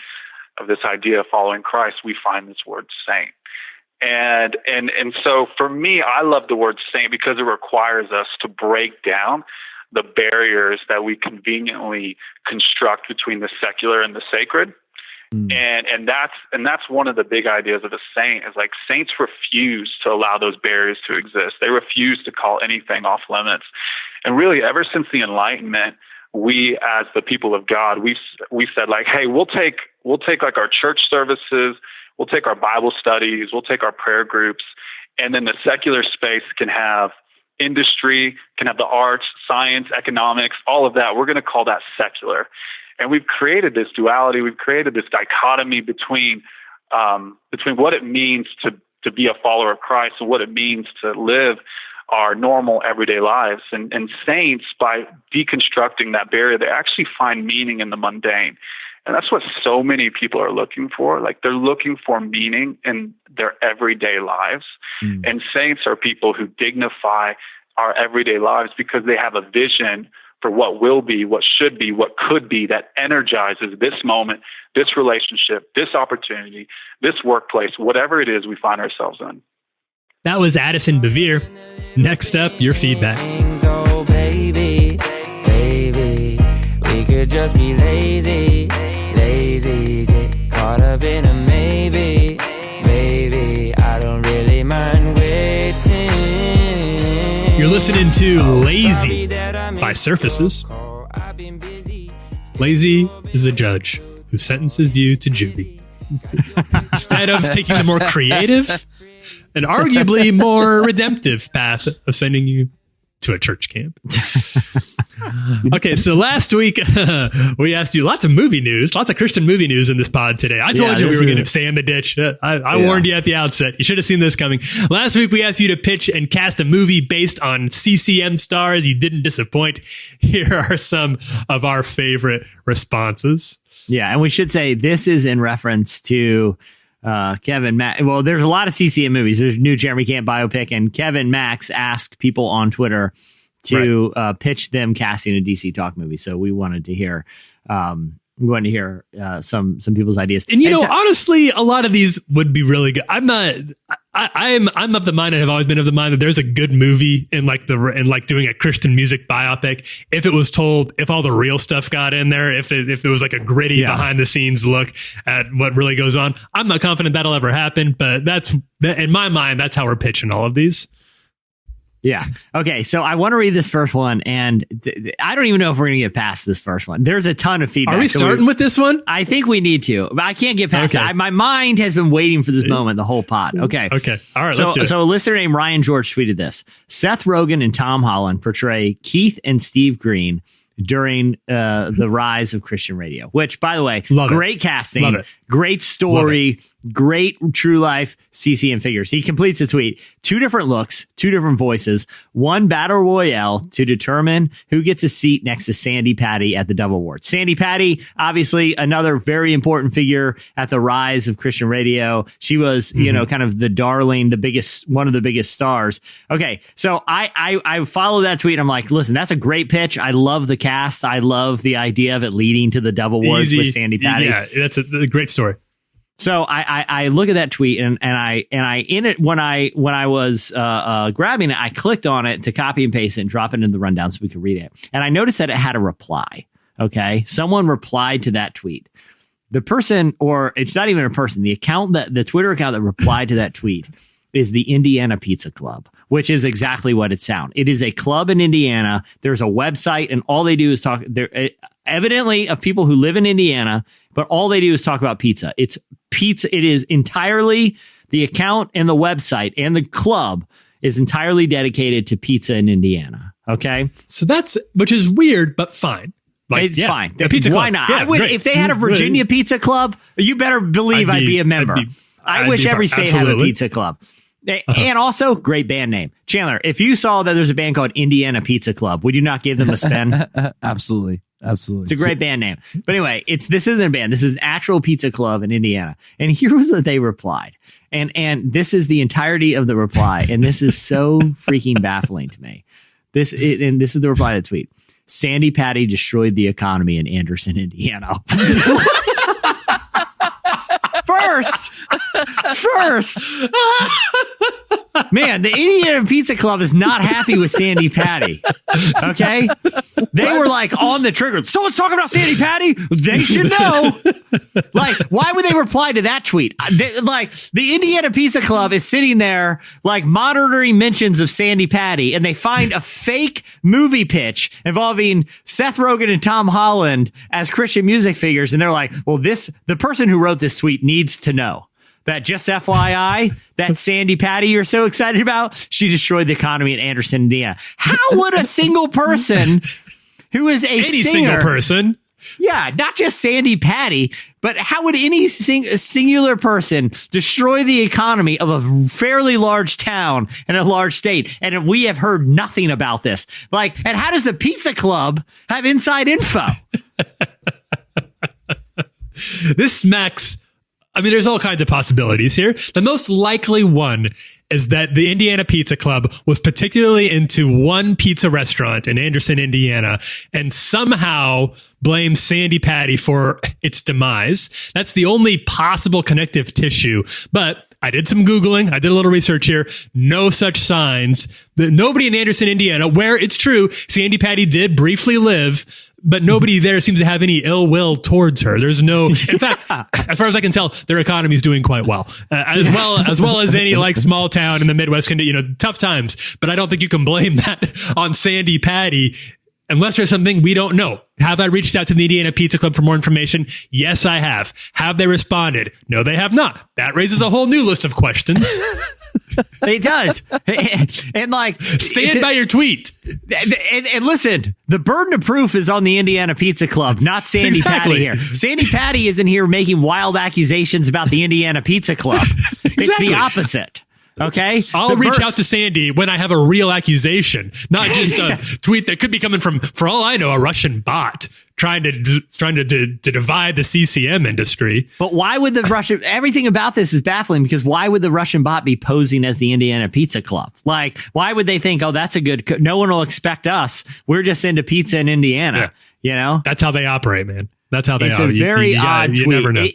of this idea of following Christ, we find this word saint. And so for me, I love the word saint because it requires us to break down the barriers that we conveniently construct between the secular and the sacred. And that's one of the big ideas of a saint, is like saints refuse to allow those barriers to exist. They refuse to call anything off limits. And really, ever since the Enlightenment, we as the people of God, we said like, hey, we'll take like our church services, we'll take our Bible studies, we'll take our prayer groups, and then the secular space can have industry, can have the arts, science, economics, all of that. We're going to call that secular. And we've created this duality. We've created this dichotomy between what it means to be a follower of Christ and what it means to live our normal everyday lives. And saints, by deconstructing that barrier, they actually find meaning in the mundane. And that's what so many people are looking for. Like, they're looking for meaning in their everyday lives. And saints are people who dignify our everyday lives because they have a vision for what will be, what should be, what could be, that energizes this moment, this relationship, this opportunity, this workplace, whatever it is we find ourselves in. That was Addison Bevere. Next up, your feedback. Oh, baby, we could just be lazy, get caught up in a maybe, I don't really mind waiting. You're listening to Lazy by Surfaces. Lazy is a judge who sentences you to juvie. Instead of taking the more creative and arguably more redemptive path of sending you to a church camp. Okay, so last week we asked you lots of movie news, lots of Christian movie news in this pod today. I told you we were going to stay in the ditch. I warned you at the outset. You should have seen this coming. Last week we asked you to pitch and cast a movie based on CCM stars. You didn't disappoint. Here are some of our favorite responses. Yeah, and we should say this is in reference to Kevin Max. Well, there's a lot of CCM movies. There's a new Jeremy Camp biopic, and Kevin Max asked people on Twitter to pitch them casting a DC Talk movie. So we wanted to hear some people's ideas. And honestly, a lot of these would be really good. I'm of the mind, and have always been of the mind, that there's a good movie in doing a Christian music biopic if it was told, if all the real stuff got in there, if it was like a gritty behind the scenes look at what really goes on. I'm not confident that'll ever happen, but that's, in my mind, that's how we're pitching all of these. Yeah. Okay. So I want to read this first one, and I don't even know if we're going to get past this first one. There's a ton of feedback. Are we starting with this one? I think we need to, but I can't get past it. My mind has been waiting for this moment the whole pod. Okay. Okay. All right. Let's do it. So a listener named Ryan George tweeted this: Seth Rogen and Tom Holland portray Keith and Steve Green during the rise of Christian radio, which, by the way, great casting, great story, great true life CCM figures. He completes a tweet: 2 different looks, 2 different voices, 1 battle royale to determine who gets a seat next to Sandy Patty at the Dove Awards. Sandy Patty, obviously another very important figure at the rise of Christian radio. She was, kind of the darling, one of the biggest stars. Okay. So I follow that tweet. I'm like, listen, that's a great pitch. I love the cast. I love the idea of it leading to the Dove Awards with Sandy Patty. Yeah, that's a great story. So I look at that tweet and I in it when I was grabbing it, I clicked on it to copy and paste it and drop it in the rundown so we could read it. And I noticed that it had a reply. Okay, someone replied to that tweet. The person, or it's not even a person, the Twitter account that replied to that tweet is the Indiana Pizza Club, which is exactly what it sounds. It is a club in Indiana. There's a website, and all they do is talk. They're evidently of people who live in Indiana, but all they do is talk about pizza. It's pizza. It is entirely, the account and the website and the club is entirely dedicated to pizza in Indiana. Okay, so which is weird, but fine. It's fine. A pizza club. Why not? Yeah, I would, if they had a Virginia Pizza Club, you better believe I'd be a member. I wish every state had a pizza club. And also, great band name. Chandler, if you saw that there's a band called Indiana Pizza Club, would you not give them a spin? Absolutely. It's a great band name. But anyway, this isn't a band. This is an actual pizza club in Indiana. And here's what they replied. And this is the entirety of the reply. And this is so freaking baffling to me. This is the reply to the tweet. Sandy Patty destroyed the economy in Anderson, Indiana. First, man, the Indiana Pizza Club is not happy with Sandy Patty. Okay, they were like on the trigger. Someone's talking about Sandy Patty. They should know. Like, why would they reply to that tweet? The Indiana Pizza Club is sitting there, like, monitoring mentions of Sandy Patty, and they find a fake movie pitch involving Seth Rogen and Tom Holland as Christian music figures, and they're like, well, the person who wrote this tweet needs to know that, just FYI, that Sandy Patty you're so excited about, she destroyed the economy in Anderson, Indiana. How would a single person who is any single person, yeah, not just Sandy Patty, but how would any singular person destroy the economy of a fairly large town and a large state? And we have heard nothing about this. And how does a pizza club have inside info? This smacks. I mean, there's all kinds of possibilities here. The most likely one is that the Indiana Pizza Club was particularly into one pizza restaurant in Anderson, Indiana, and somehow blames Sandy Patty for its demise. That's the only possible connective tissue. But I did some Googling. I did a little research here. No such signs. Nobody in Anderson, Indiana, where it's true, Sandy Patty did briefly live, but nobody there seems to have any ill will towards her. There's no, in fact, as far as I can tell, their economy is doing quite well, as well as any small town in the Midwest can, tough times. But I don't think you can blame that on Sandy Patty unless there's something we don't know. Have I reached out to the Indiana Pizza Club for more information? Yes, I have. Have they responded? No, they have not. That raises a whole new list of questions. It does. And like, stand by your tweet. And listen, the burden of proof is on the Indiana Pizza Club, not Sandy Patty here. Sandy Patty isn't here making wild accusations about the Indiana Pizza Club. It's the opposite. Okay, I'll reach out to Sandy when I have a real accusation, not just a tweet that could be coming from, for all I know, a Russian bot trying to divide the CCM industry. But why would the Russian? Everything about this is baffling because why would the Russian bot be posing as the Indiana Pizza Club? Like, why would they think, oh, that's a good? No one will expect us. We're just into pizza in Indiana. Yeah. You know, that's how they operate, man. That's how they. It's a very odd tweet. You never know.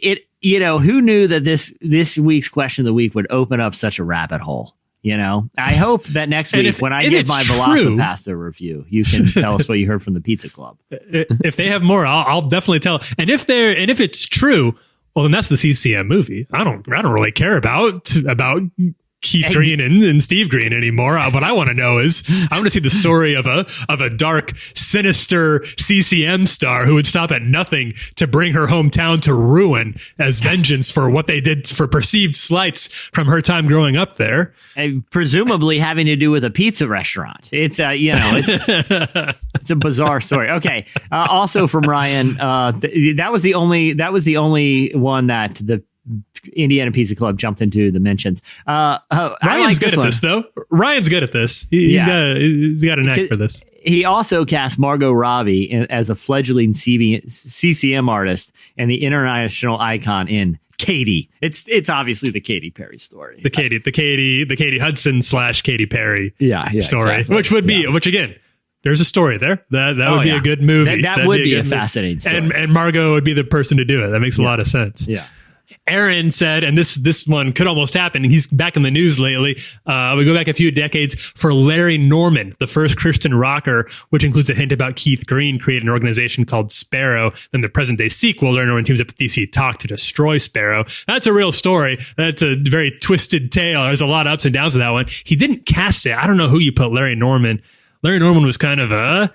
You know, who knew that this week's question of the week would open up such a rabbit hole? You know, I hope that next week when I give my Velocipastor review, you can tell us what you heard from the Pizza Club. If they have more, I'll definitely tell. And if it's true, well, then that's the CCM movie. I don't really care about Keith Green and Steve Green anymore. What I want to know is I want to see the story of a dark, sinister CCM star who would stop at nothing to bring her hometown to ruin as vengeance for what they did for perceived slights from her time growing up there. And presumably having to do with a pizza restaurant. It's it's a bizarre story. Okay. Also from Ryan, that was the only one that the Indiana Pizza Club jumped into the mentions. Ryan's good at this, though. Ryan's good at this. He's got a knack for this. He also cast Margot Robbie as a fledgling CCM artist and the international icon in Katie. It's obviously the Katy Perry story. The Katie Hudson / Katy Perry story, exactly. which again, there's a story there. That would be a good movie. That would be a fascinating story. And Margot would be the person to do it. That makes a lot of sense. Yeah. Aaron said, and this one could almost happen, and he's back in the news lately. We go back a few decades for Larry Norman, the first Christian rocker, which includes a hint about Keith Green created an organization called Sparrow. Then the present day sequel, Larry Norman teams up with DC Talk to destroy Sparrow. That's a real story. That's a very twisted tale. There's a lot of ups and downs with that one. He didn't cast it. I don't know who you put Larry Norman. Larry Norman was kind of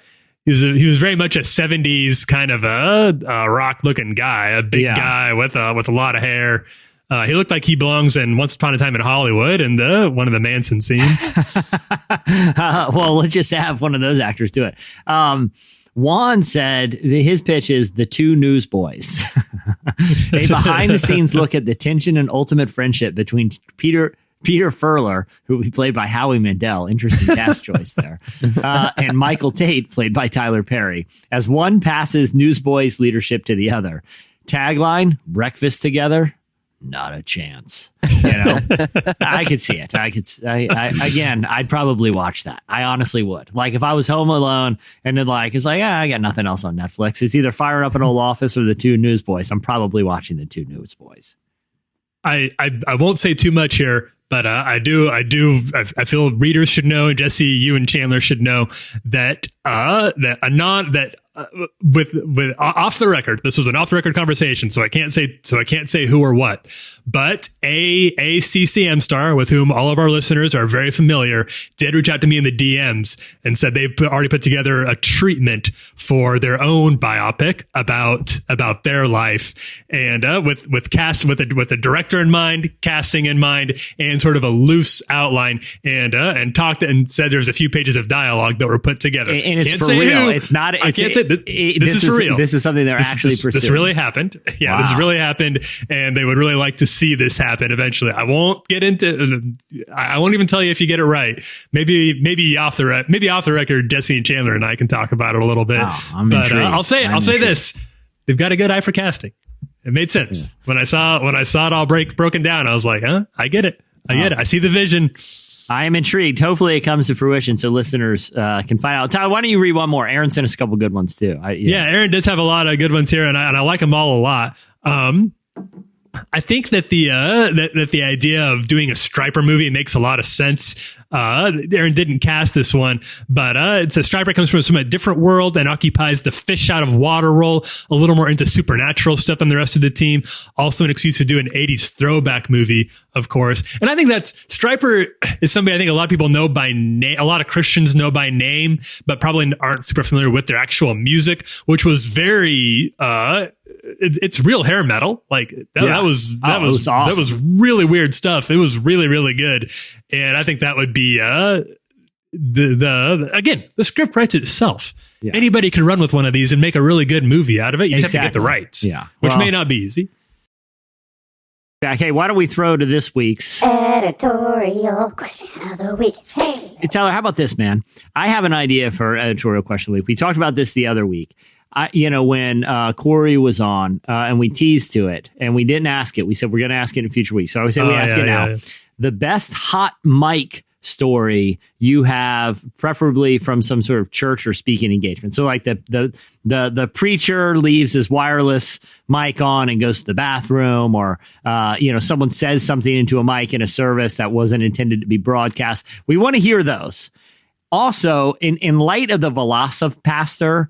he was very much a 70s kind of a rock looking guy, a big guy with a lot of hair. He looked like he belongs in Once Upon a Time in Hollywood and one of the Manson scenes. Well, let's just have one of those actors do it. Juan said his pitch is The Two Newsboys, a behind the scenes look at the tension and ultimate friendship between Peter Furler, who will be played by Howie Mandel, interesting cast choice there, and Michael Tate, played by Tyler Perry, as one passes Newsboys leadership to the other. Tagline: breakfast together, not a chance. You know, I could see it. I'd probably watch that. I honestly would. Like if I was home alone and then it's like, I got nothing else on Netflix. It's either Fire Up an Old Office or The Two Newsboys. I'm probably watching The Two Newsboys. I won't say too much here, but I feel readers should know, Jesse, you and Chandler should know that with off the record, this was an off the record conversation, so I can't say who or what, but a CCM star with whom all of our listeners are very familiar did reach out to me in the DMs and said they've already put together a treatment for their own biopic about their life, and with the director in mind, casting in mind, and sort of a loose outline, and talked and said there's a few pages of dialogue that were put together. And it's for real. It's not. I can't say this is for real. This is something they're actually pursuing. This really happened. Yeah, wow. This has really happened, and they would really like to see this happen eventually. I won't get into. I won't even tell you if you get it right. Maybe off the record, Jesse and Chandler and I can talk about it a little bit. Oh, but I'll say this: they've got a good eye for casting. It made sense. Yeah. When I saw it all broken down, I was like, I get it. I get it. I see the vision. I am intrigued. Hopefully it comes to fruition so listeners can find out. Tyler, why don't you read one more? Aaron sent us a couple good ones too. Yeah, Aaron does have a lot of good ones here, and I like them all a lot. I think that the idea of doing a Stryper movie makes a lot of sense. Aaron didn't cast this one, but it says Stryper comes from a different world and occupies the fish out of water role, a little more into supernatural stuff than the rest of the team. Also an excuse to do an 80s throwback movie, of course. And I think that Stryper is somebody I think a lot of people know by name. A lot of Christians know by name, but probably aren't super familiar with their actual music, which was very it's real hair metal. Like that was awesome. That was really weird stuff. It was really, really good. And I think that would be the script writes itself. Yeah. Anybody can run with one of these and make a really good movie out of it. You just have to get the rights, which may not be easy. Okay, why don't we throw to this week's editorial question of the week? Hey, Tyler, how about this, man? I have an idea for editorial question of the week. We talked about this the other week. When Corey was on and we teased to it and we didn't ask it. We said we're going to ask it in future weeks. So I would say we ask it now. Yeah. The best hot mic story you have, preferably from some sort of church or speaking engagement. So like the preacher leaves his wireless mic on and goes to the bathroom, or someone says something into a mic in a service that wasn't intended to be broadcast. We want to hear those. Also, in light of the Velocipastor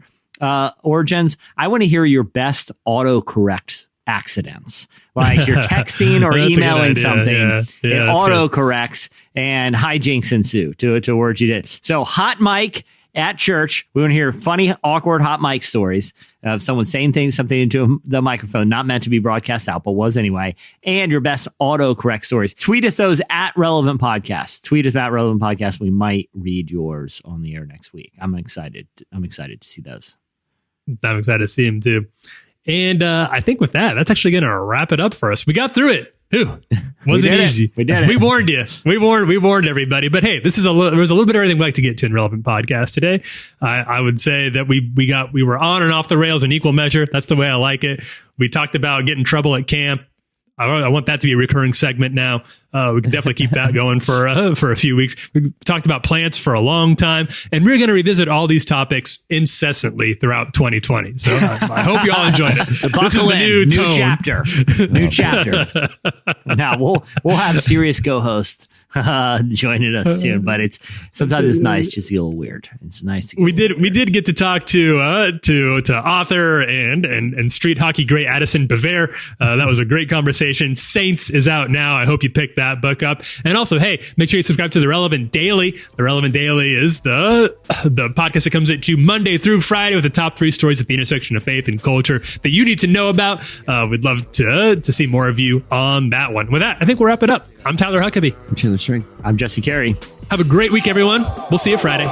origins, I want to hear your best autocorrect accidents. Like you're texting or emailing something, it autocorrects and hijinks ensue to words you did. So hot mic at church. We want to hear funny, awkward hot mic stories of someone saying something into the microphone, not meant to be broadcast out, but was anyway. And your best autocorrect stories. Tweet us those at Relevant Podcast. Tweet us at Relevant Podcast. We might read yours on the air next week. I'm excited to see those. I'm excited to see them too. And I think with that, that's actually going to wrap it up for us. We got through it. Wasn't easy. We did it. We warned you. We warned everybody. But hey, there was a little bit of everything we like to get to in Relevant Podcast today. I would say that we were on and off the rails in equal measure. That's the way I like it. We talked about getting in trouble at camp. I want that to be a recurring segment now. We can definitely keep that going for a few weeks. We talked about plants for a long time, and we're going to revisit all these topics incessantly throughout 2020. So I hope you all enjoyed it. This is the new chapter. Now we'll have serious co-host joining us soon, but sometimes it's nice to see a little weird. It's nice to we did get to talk to author and street hockey great Addison Bevere. That was a great conversation. Saints is out now. I hope you picked that book up. And also, hey, make sure you subscribe to The Relevant Daily. The Relevant Daily is the podcast that comes at you Monday through Friday with the top 3 stories at the intersection of faith and culture that you need to know about. We'd love to see more of you on that one. With that, I think we'll wrap it up. I'm Tyler Huckabee. I'm Taylor String. I'm Jesse Carey. Have a great week, everyone. We'll see you Friday.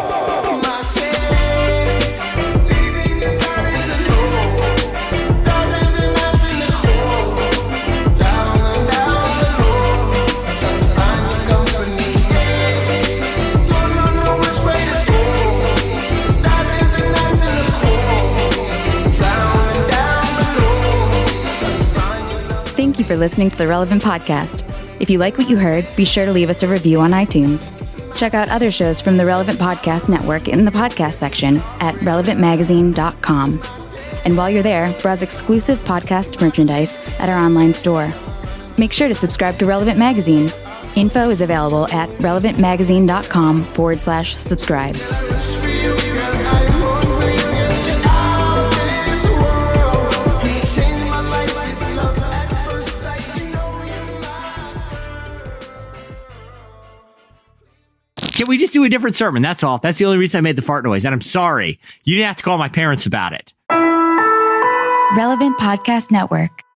Thank you for listening to the Relevant Podcast. If you like what you heard, be sure to leave us a review on iTunes. Check out other shows from the Relevant Podcast Network in the podcast section at relevantmagazine.com. And while you're there, browse exclusive podcast merchandise at our online store. Make sure to subscribe to Relevant Magazine. Info is available at relevantmagazine.com/subscribe. Can we just do a different sermon? That's all. That's the only reason I made the fart noise. And I'm sorry. You didn't have to call my parents about it. Relevant Podcast Network.